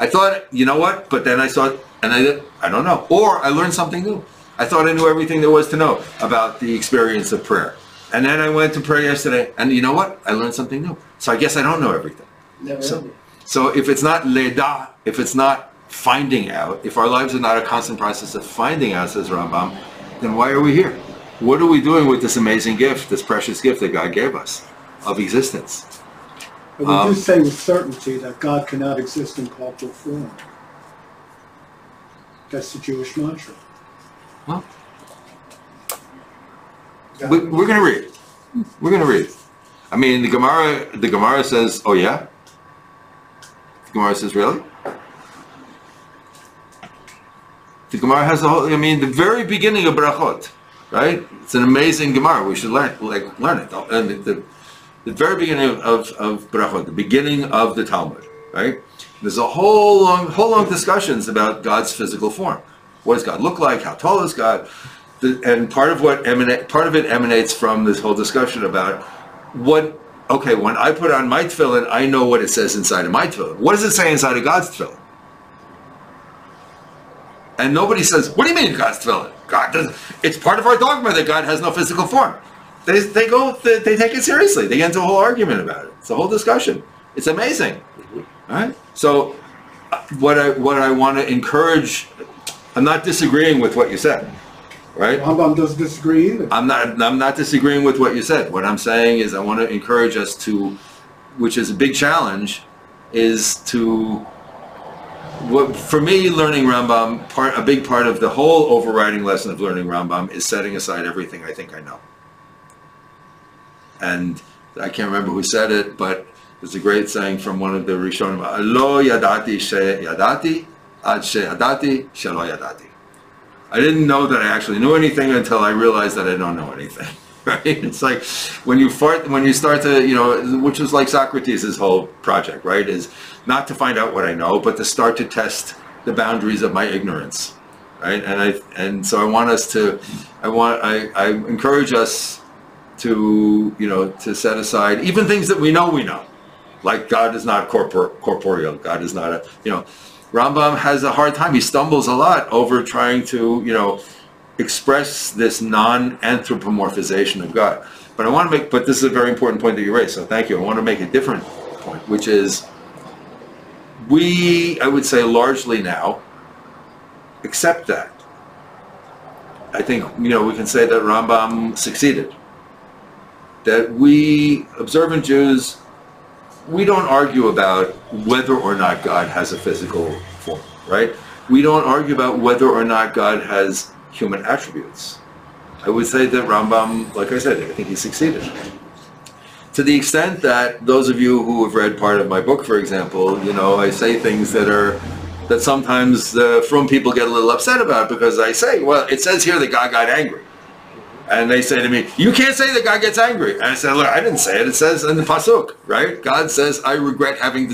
I thought, what? But then I thought, and I don't know. Or I learned something new. I thought I knew everything there was to know about the experience of prayer. And then I went to pray yesterday, and you know what? I learned something new. So I guess I don't know everything. So if it's not leda, if it's not finding out, if our lives are not a constant process of finding out, says Rambam, then why are we here? What are we doing with this amazing gift, this precious gift that God gave us of existence? But we do say with certainty that God cannot exist in corporal form. That's the Jewish mantra. Well, we're going to read. We're going to read. I mean, the Gemara says, oh yeah? The Gemara says, really? The Gemara has the very beginning of Brachot, right? It's an amazing Gemara. We should learn it. And the very beginning of Brachot, the beginning of the Talmud, right? There's a whole long discussions about God's physical form. What does God look like? How tall is God? and part of it emanates from this whole discussion about when I put on my tefillin, I know what it says inside of my tefillin. What does it say inside of God's tefillin? And nobody says, what do you mean God's tefillin? God doesn't. It's part of our dogma that God has no physical form. They take it seriously. They get into a whole argument about it. It's a whole discussion. It's amazing. All right? So what I want to encourage, I'm not disagreeing with what you said. Right? Rambam doesn't disagree either. I'm not disagreeing with what you said. What I'm saying is I want to encourage us to, which is a big challenge, is to, for me, learning Rambam, a big part of the whole overriding lesson of learning Rambam is setting aside everything I think I know. And I can't remember who said it, but there's a great saying from one of the Rishonim, Lo yadati she yadati, ad she yadati, shelo yadati. I didn't know that I actually knew anything until I realized that I don't know anything. Right? It's like when you start to, which was like Socrates' whole project, right? Is not to find out what I know, but to start to test the boundaries of my ignorance, right? And so I encourage us to, to set aside even things that we know, like God is not corporeal. God is not Rambam has a hard time. He stumbles a lot over trying to, express this non-anthropomorphization of God. But this is a very important point that you raised, so thank you. I want to make a different point, which is I would say largely now, accept that. I think, we can say that Rambam succeeded. That we, observant Jews, we don't argue about whether or not God has a physical form, right? We don't argue about whether or not God has human attributes. I would say that Rambam, like I said, I think he succeeded. To the extent that those of you who have read part of my book, for example, I say things that sometimes the frum people get a little upset about, because I say, well, it says here that God got angry. And they say to me, you can't say that God gets angry. And I said, look, I didn't say it. It says in the Pasuk, right? God says, I regret having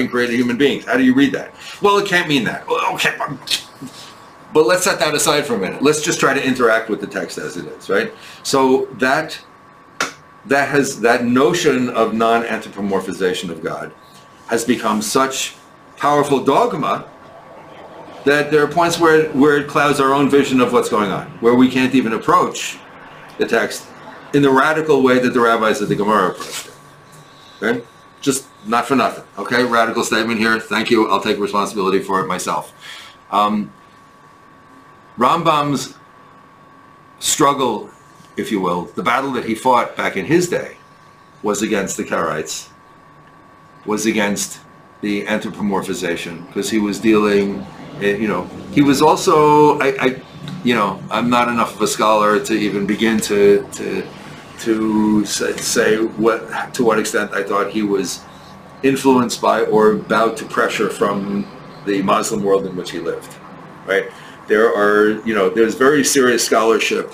created human beings. How do you read that? Well, it can't mean that. Well, okay. But let's set that aside for a minute. Let's just try to interact with the text as it is, right? So that notion of non-anthropomorphization of God has become such powerful dogma that there are points where it clouds our own vision of what's going on, where we can't even approach the text in the radical way that the rabbis of the Gemara approached it. Okay? Just not for nothing. Okay? Radical statement here. Thank you. I'll take responsibility for it myself. Rambam's struggle, if you will, the battle that he fought back in his day was against the Karaites, was against the anthropomorphization, because he was dealing, he was also, I'm not enough of a scholar to even begin to say to what extent I thought he was influenced by or bowed to pressure from the Muslim world in which he lived, right? There's very serious scholarship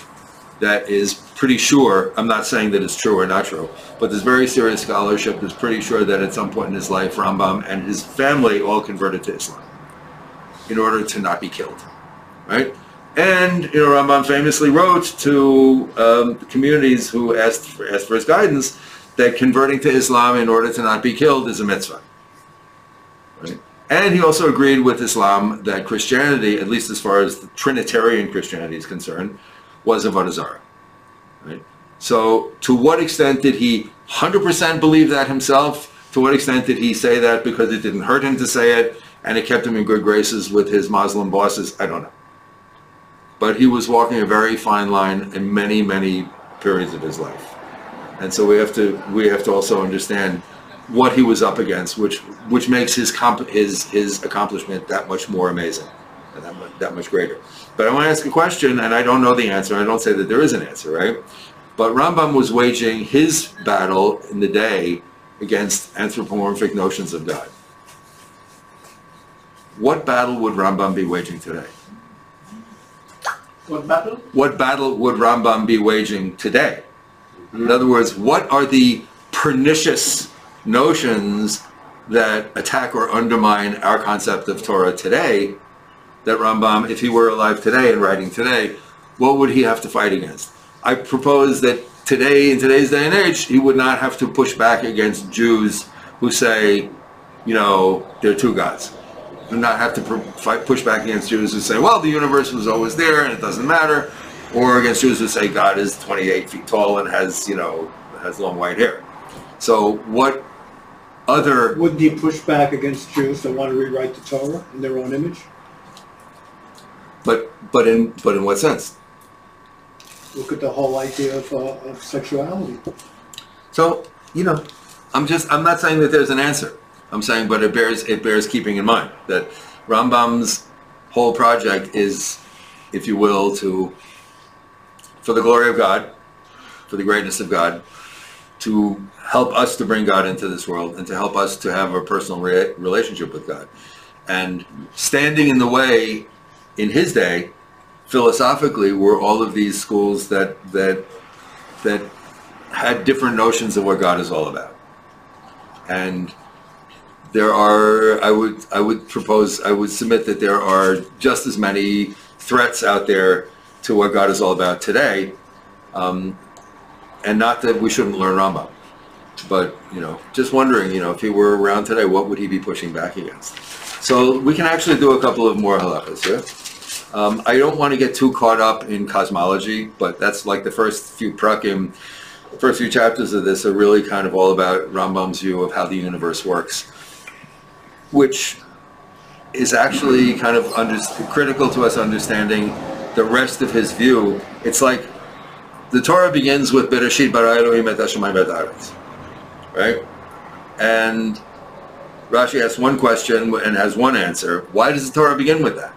that is pretty sure, I'm not saying that it's true or not true, but there's very serious scholarship that's pretty sure that at some point in his life, Rambam and his family all converted to Islam in order to not be killed, right? And Rambam famously wrote to the communities who asked for his guidance that converting to Islam in order to not be killed is a mitzvah, right? And he also agreed with Islam that Christianity, at least as far as the Trinitarian Christianity is concerned, was avodah zarah, right? So to what extent did he 100% believe that himself? To what extent did he say that because it didn't hurt him to say it and it kept him in good graces with his Muslim bosses? I don't know. But he was walking a very fine line in many, many periods of his life. And so we have to also understand what he was up against, which makes his accomplishment that much more amazing and that much greater. But I want to ask a question, and I don't know the answer. I don't say that there is an answer, right? But Rambam was waging his battle in the day against anthropomorphic notions of God. What battle would Rambam be waging today? What battle? What battle would Rambam be waging today? In other words, what are the pernicious notions that attack or undermine our concept of Torah today that Rambam, if he were alive today and writing today, what would he have to fight against? I propose that today, in today's day and age, he would not have to push back against Jews who say, you know, there are two gods. He would not have to push back against Jews who say, well, the universe was always there and it doesn't matter, or against Jews who say God is 28 feet tall and has, you know, has long white hair. So what other... Wouldn't he push back against Jews that want to rewrite the Torah in their own image? But in what sense? Look at the whole idea of sexuality. So, you know, I'm not saying that there's an answer. I'm saying, but it bears keeping in mind that Rambam's whole project is, if you will, for the glory of God, for the greatness of God, to help us to bring God into this world and to help us to have a personal relationship with God. And standing in the way in his day, philosophically, were all of these schools that had different notions of what God is all about. And there are, I would submit that there are just as many threats out there to what God is all about today, and not that we shouldn't learn Rambam, but, you know, just wondering, you know, if he were around today, what would he be pushing back against? So we can actually do a couple of more halachas, yeah? I don't want to get too caught up in cosmology, but that's like the first few prakim, the first few chapters of this are really kind of all about Rambam's view of how the universe works, which is actually kind of critical to us understanding the rest of his view. It's like the Torah begins with Bereshit bara Elohim et hashamayim v'et haaretz, right? And Rashi asks one question and has one answer. Why does the Torah begin with that?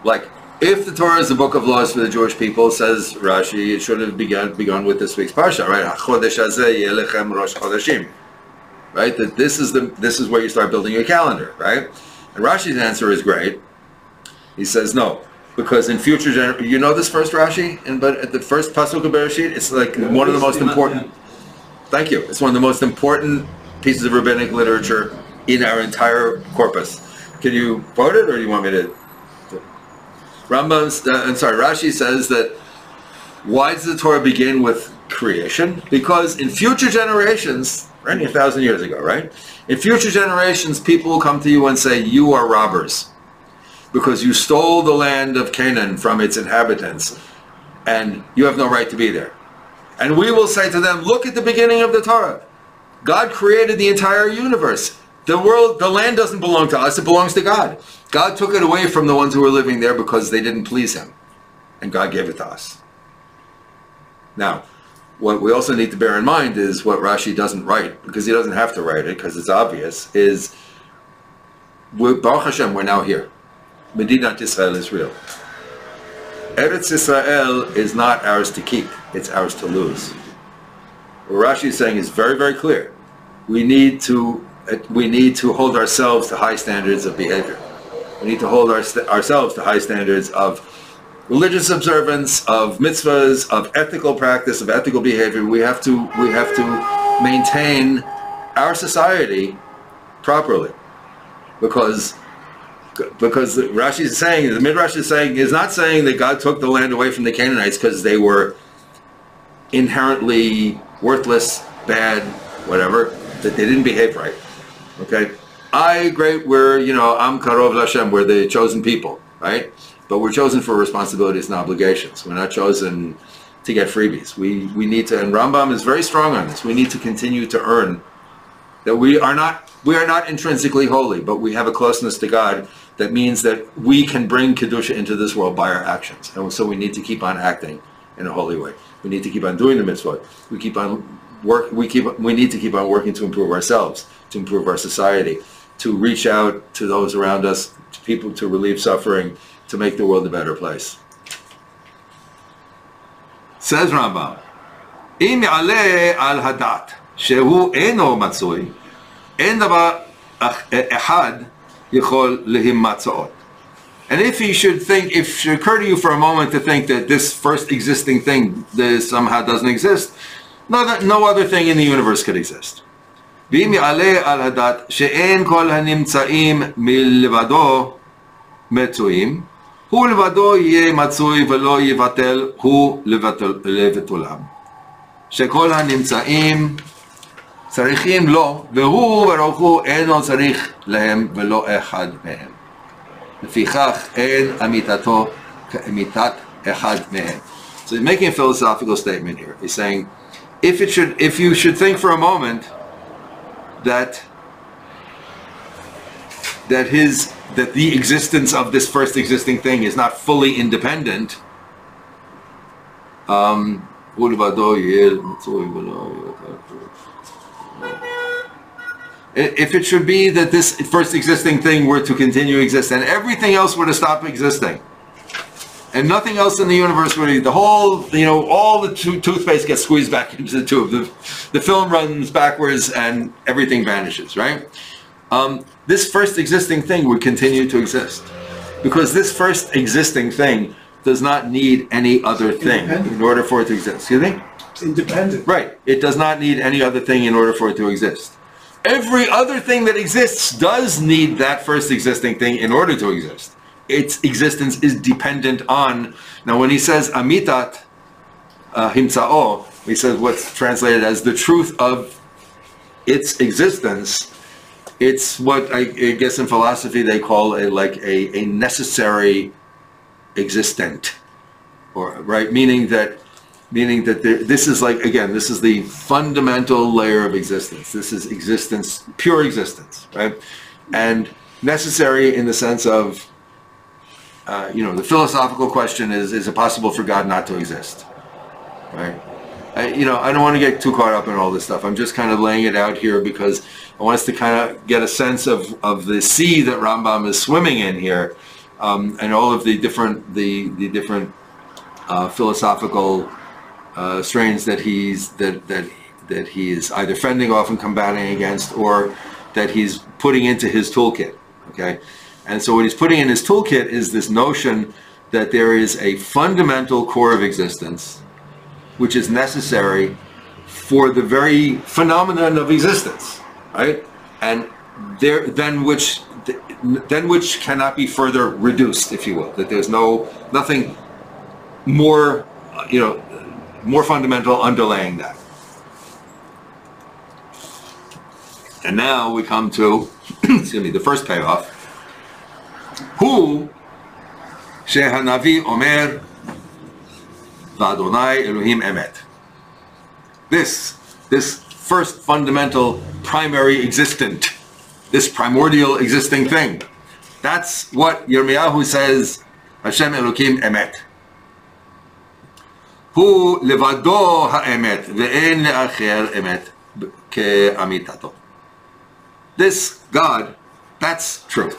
Like, if the Torah is the book of laws for the Jewish people, says Rashi, it should have begun with this week's parsha, right? HaChodesh hazeh yeh lechem rosh chodeshim, right? That this is where you start building your calendar, right? And Rashi's answer is great. He says no, because in future you know this first Rashi, but at the first pasuk of Bereshit, it's like one of the most important. Thank you. It's one of the most important pieces of rabbinic literature in our entire corpus. Can you quote it, or do you want me to? Rashi says that why does the Torah begin with creation? Because in future generations, right, 1,000 years ago, right? In future generations, people will come to you and say, you are robbers because you stole the land of Canaan from its inhabitants and you have no right to be there. And we will say to them, look at the beginning of the Torah. God created the entire universe. The land doesn't belong to us, it belongs to God. God took it away from the ones who were living there because they didn't please him. And God gave it to us. Now, what we also need to bear in mind is what Rashi doesn't write, because he doesn't have to write it, because it's obvious, is, Baruch Hashem, we're now here. Medinat Israel is real. Eretz Israel is not ours to keep, it's ours to lose. What Rashi is saying is very, very clear. We need to hold ourselves to high standards of behavior. We need to hold ourselves to high standards of religious observance, of mitzvahs, of ethical practice, of ethical behavior. We have to maintain our society properly, because Rashi is saying, the MIDRASH is not saying that God took the land away from the Canaanites because they were inherently worthless, bad, whatever, that they didn't behave right. Okay, I'm Karov Lashem, we're the chosen people, right? But we're chosen for responsibilities and obligations. We're not chosen to get freebies. We need to, and Rambam is very strong on this. We need to continue to earn that we are not intrinsically holy, but we have a closeness to God that means that we can bring Kedusha into this world by our actions. And so we need to keep on acting in a holy way. We need to keep on doing the mitzvot. We need to keep on working to improve ourselves, to improve our society, to reach out to those around us, to people, to relieve suffering, to make the world a better place. Says Rambam, Im ya'aleh al hadat shehu eno matzui, en davar echad yichol lehimatzaot. And if it should occur to you for a moment to think that this first existing thing somehow doesn't exist, no other thing in the universe could exist. ואם יעלה על הדעת שאין כל הנמצאים מלבדו מצויים, הוא לבדו יהיה מצוי ולא יבטל, הוא לבטולם. שכל הנמצאים צריכים לו, והוא ברוך הוא אינו צריך להם ולא אחד מהם. לפיכך אין אמיתתו כאמיתת אחד מהם. So he's making a philosophical statement here. He's saying, if you should think for a moment that the existence of this first existing thing is not fully independent, if it should be that this first existing thing were to continue exist and everything else were to stop existing, and nothing else in the universe would, the whole, all the toothpaste gets squeezed back into the tube, the film runs backwards and everything vanishes, right? This first existing thing would continue to exist, because this first existing thing does not need any other thing in order for it to exist. Excuse me? It's independent. Right. It does not need any other thing in order for it to exist. Every other thing that exists does need that first existing thing in order to exist. Its existence is dependent on. Now, when he says amitat himtsa'o, he says what's translated as the truth of its existence. It's what I guess in philosophy they call a necessary existent, or right, meaning that this is this is the fundamental layer of existence. This is existence, pure existence, right? And necessary in the sense of the philosophical question is it possible for God not to exist, right? I don't want to get too caught up in all this stuff. I'm just kind of laying it out here because I want us to kind of get a sense of the sea that Rambam is swimming in here, and all of the different philosophical strains that he is either fending off and combating against, or that he's putting into his toolkit. Okay, and so what he's putting in his toolkit is this notion that there is a fundamental core of existence which is necessary for the very phenomenon of existence, right? And then which cannot be further reduced, if you will. That there's nothing more, more fundamental underlaying that. And now we come to, the first payoff. Hu shehanavi omer v'Adonai Elohim emet. This first fundamental, primary existent, this primordial existing thing. That's what Yirmiyahu says, Hashem Elohim emet. Hu levado ha'emet ve'en le'acher emet ke'amitato. This God, that's truth.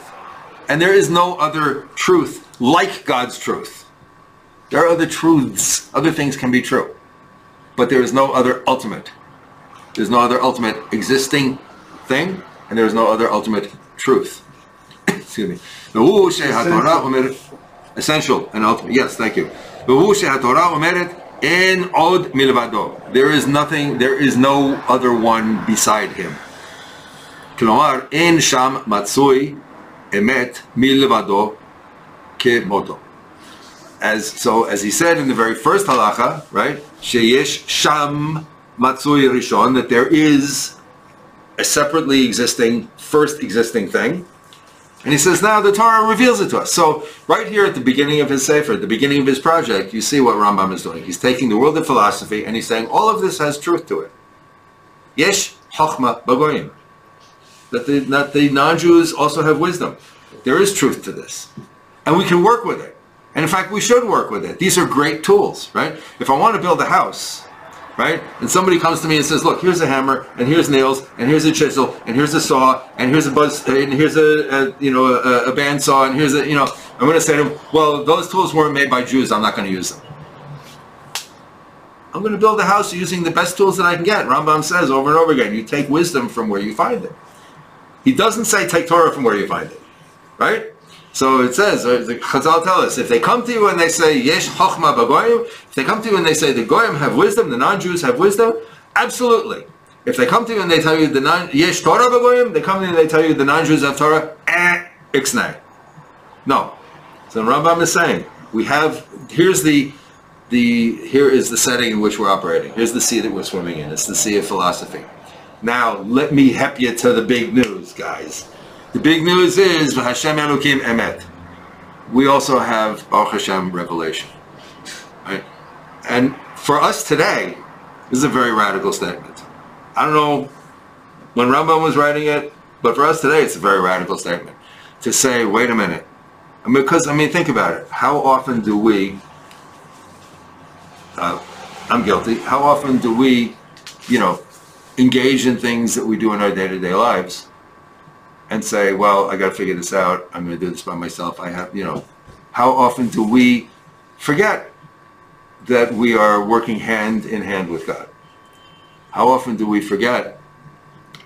And there is no other truth like God's truth. There are other truths, other things can be true. But there is no other ultimate. There's no other ultimate existing thing, and there is no other ultimate truth. Excuse me. Essential and ultimate. Yes, thank you. En od milvado. There is nothing, there is no other one beside him. Klomar, en sham matsui emet milvado kemoto. As he said in the very first halacha, right? Sheyesh sham matsui rishon, that there is a separately existing, first existing thing. And he says now the Torah reveals it to us. So right here at the beginning of his sefer, at the beginning of his project, you see what Rambam is doing. He's taking the world of philosophy and he's saying all of this has truth to it. Yesh chochma bagoyim. That the non-Jews also have wisdom. There is truth to this. And we can work with it. And in fact, we should work with it. These are great tools, right? If I want to build a house, right? And somebody comes to me and says, look, here's a hammer, and here's nails, and here's a chisel, and here's a saw, and here's a and here's a bandsaw, and here's I'm going to say to him, well, those tools weren't made by Jews, I'm not going to use them. I'm going to build a house using the best tools that I can get. Rambam says over and over again, you take wisdom from where you find it. He doesn't say take Torah from where you find it, right? So it says, the Chazal tell us, if they come to you and they say, Yesh Chochma Bagoyim, if they come to you and they say the Goyim have wisdom, the non-Jews have wisdom, absolutely. If they come to you and they tell you Yesh Torah Bagoyim, they come to you and they tell you the non-Jews have Torah, ixnay. No. So Rambam is saying, here is the setting in which we're operating. Here's the sea that we're swimming in. It's the sea of philosophy. Now, let me help you to the big news, guys. The big news is, Hashem Elokim Emet. We also have Baruch Hashem revelation. Right? And for us today, this is a very radical statement. I don't know when Rambam was writing it, but for us today, it's a very radical statement. To say, wait a minute. Because, think about it. How often do we, I'm guilty, how often do we, engage in things that we do in our day-to-day lives and say, well, I got to figure this out. I'm going to do this by myself. How often do we forget that we are working hand in hand with God? How often do we forget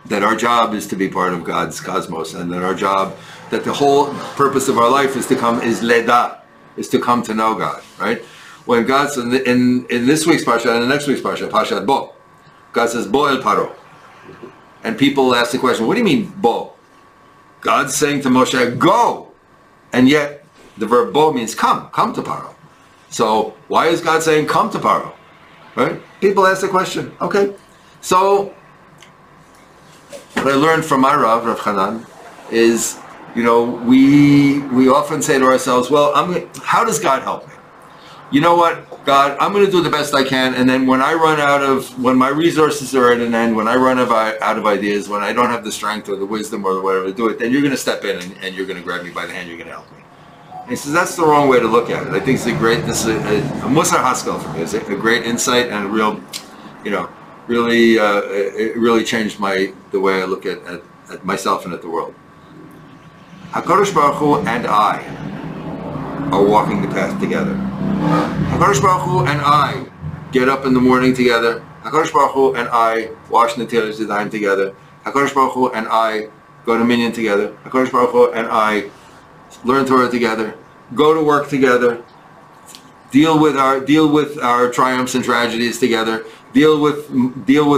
that our job is to be part of God's cosmos, and that the whole purpose of our life is to come to know God, right? When God's in this week's parsha and the next week's parsha, Parshat Bo, God says, Bo el paro. And people ask the question, what do you mean, Bo? God's saying to Moshe, go. And yet, the verb Bo means come to Paro. So, why is God saying come to Paro? Right? People ask the question. Okay. So, what I learned from my Rav Hanan, is, we often say to ourselves, well, how does God help me? You know what, God, I'm going to do the best I can, and then when my resources are at an end, when I run out of ideas, when I don't have the strength or the wisdom or whatever to do it, then you're going to step in and you're going to grab me by the hand, you're going to help me. And he says, that's the wrong way to look at it. I think this is a Musar Haskell for me. It's a great insight and a real, it really changed the way I look at myself and at the world. HaKadosh Baruch Hu and I are walking the path together. HaKadosh Baruch Hu and I get up in the morning together. HaKadosh Baruch Hu and I wash Netilas Yadayim together. HaKadosh Baruch Hu and I go to Minyan together. HaKadosh Baruch Hu and I learn Torah together, go to work together, deal with our triumphs and tragedies together, deal with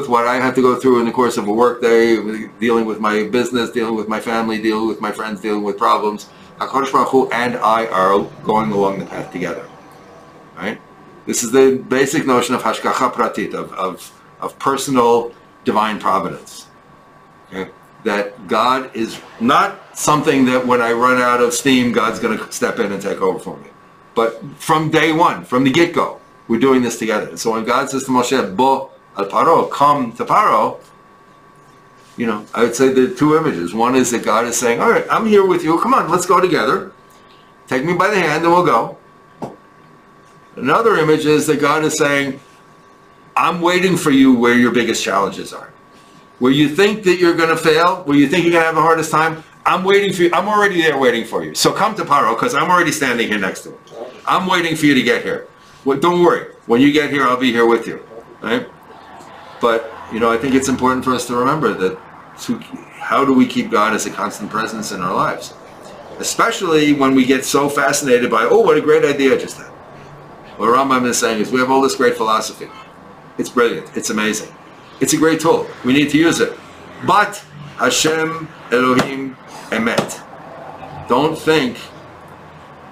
what I have to go through in the course of a work day, dealing with my business, dealing with my family, dealing with my friends, dealing with problems. HaKadosh Baruch Hu and I are going along the path together. Right? This is the basic notion of hashgacha pratit, of personal divine providence. Okay? That God is not something that when I run out of steam, God's going to step in and take over for me. But from day one, from the get-go, we're doing this together. And so when God says to Moshe, Bo al Paro, come to Paro, I would say there are two images. One is that God is saying, all right, I'm here with you. Come on, let's go together. Take me by the hand and we'll go. Another image is that God is saying, I'm waiting for you where your biggest challenges are. Where you think that you're going to fail, where you think you're going to have the hardest time, I'm waiting for you. I'm already there waiting for you. So come to Paro, because I'm already standing here next to him. I'm waiting for you to get here. Well, don't worry. When you get here, I'll be here with you. Right? But, I think it's important for us to remember that how do we keep God as a constant presence in our lives? Especially when we get so fascinated by, oh, what a great idea I just had. What Rambam is saying is we have all this great philosophy. It's brilliant. It's amazing. It's a great tool. We need to use it. But Hashem Elohim Emet. Don't think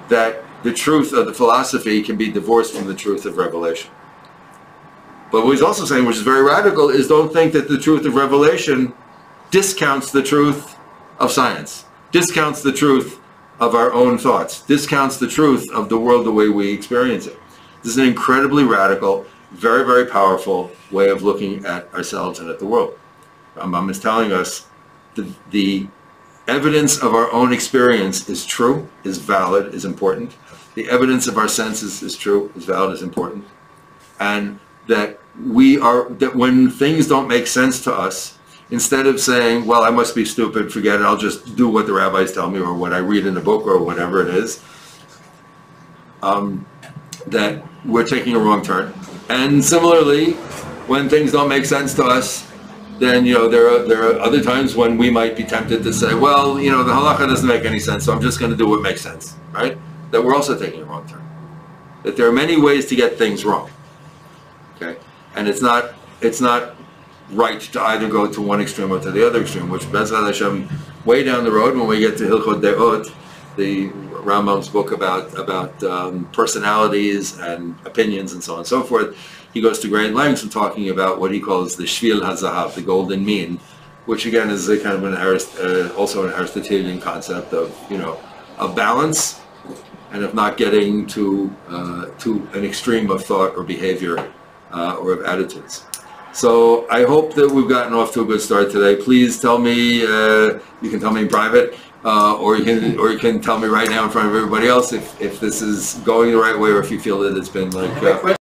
that the truth of the philosophy can be divorced from the truth of revelation. But what he's also saying, which is very radical, is don't think that the truth of revelation discounts the truth of science, discounts the truth of our own thoughts, discounts the truth of the world the way we experience it. This is an incredibly radical, very, very powerful way of looking at ourselves and at the world. Rambam is telling us the evidence of our own experience is true, is valid, is important. The evidence of our senses is true, is valid, is important. And that when things don't make sense to us, instead of saying, well, I must be stupid, forget it, I'll just do what the rabbis tell me or what I read in a book or whatever it is, that we're taking a wrong turn. And similarly, when things don't make sense to us, then there are other times when we might be tempted to say, well, the halakha doesn't make any sense, so I'm just going to do what makes sense, right? That we're also taking a wrong turn. That there are many ways to get things wrong. Okay, and it's not right to either go to one extreme or to the other extreme. Which Bezrat Hashem, way down the road when we get to Hilchot Deot, the Rambam's book about personalities and opinions and so on and so forth, he goes to great lengths in talking about what he calls the Shvil HaZahav, the golden mean, which again is a kind of also an Aristotelian concept of of balance and of not getting to an extreme of thought or behavior or of attitudes. So I hope that we've gotten off to a good start today. Please tell me, you can tell me in private, or you can tell me right now in front of everybody else if this is going the right way, or if you feel that it's been like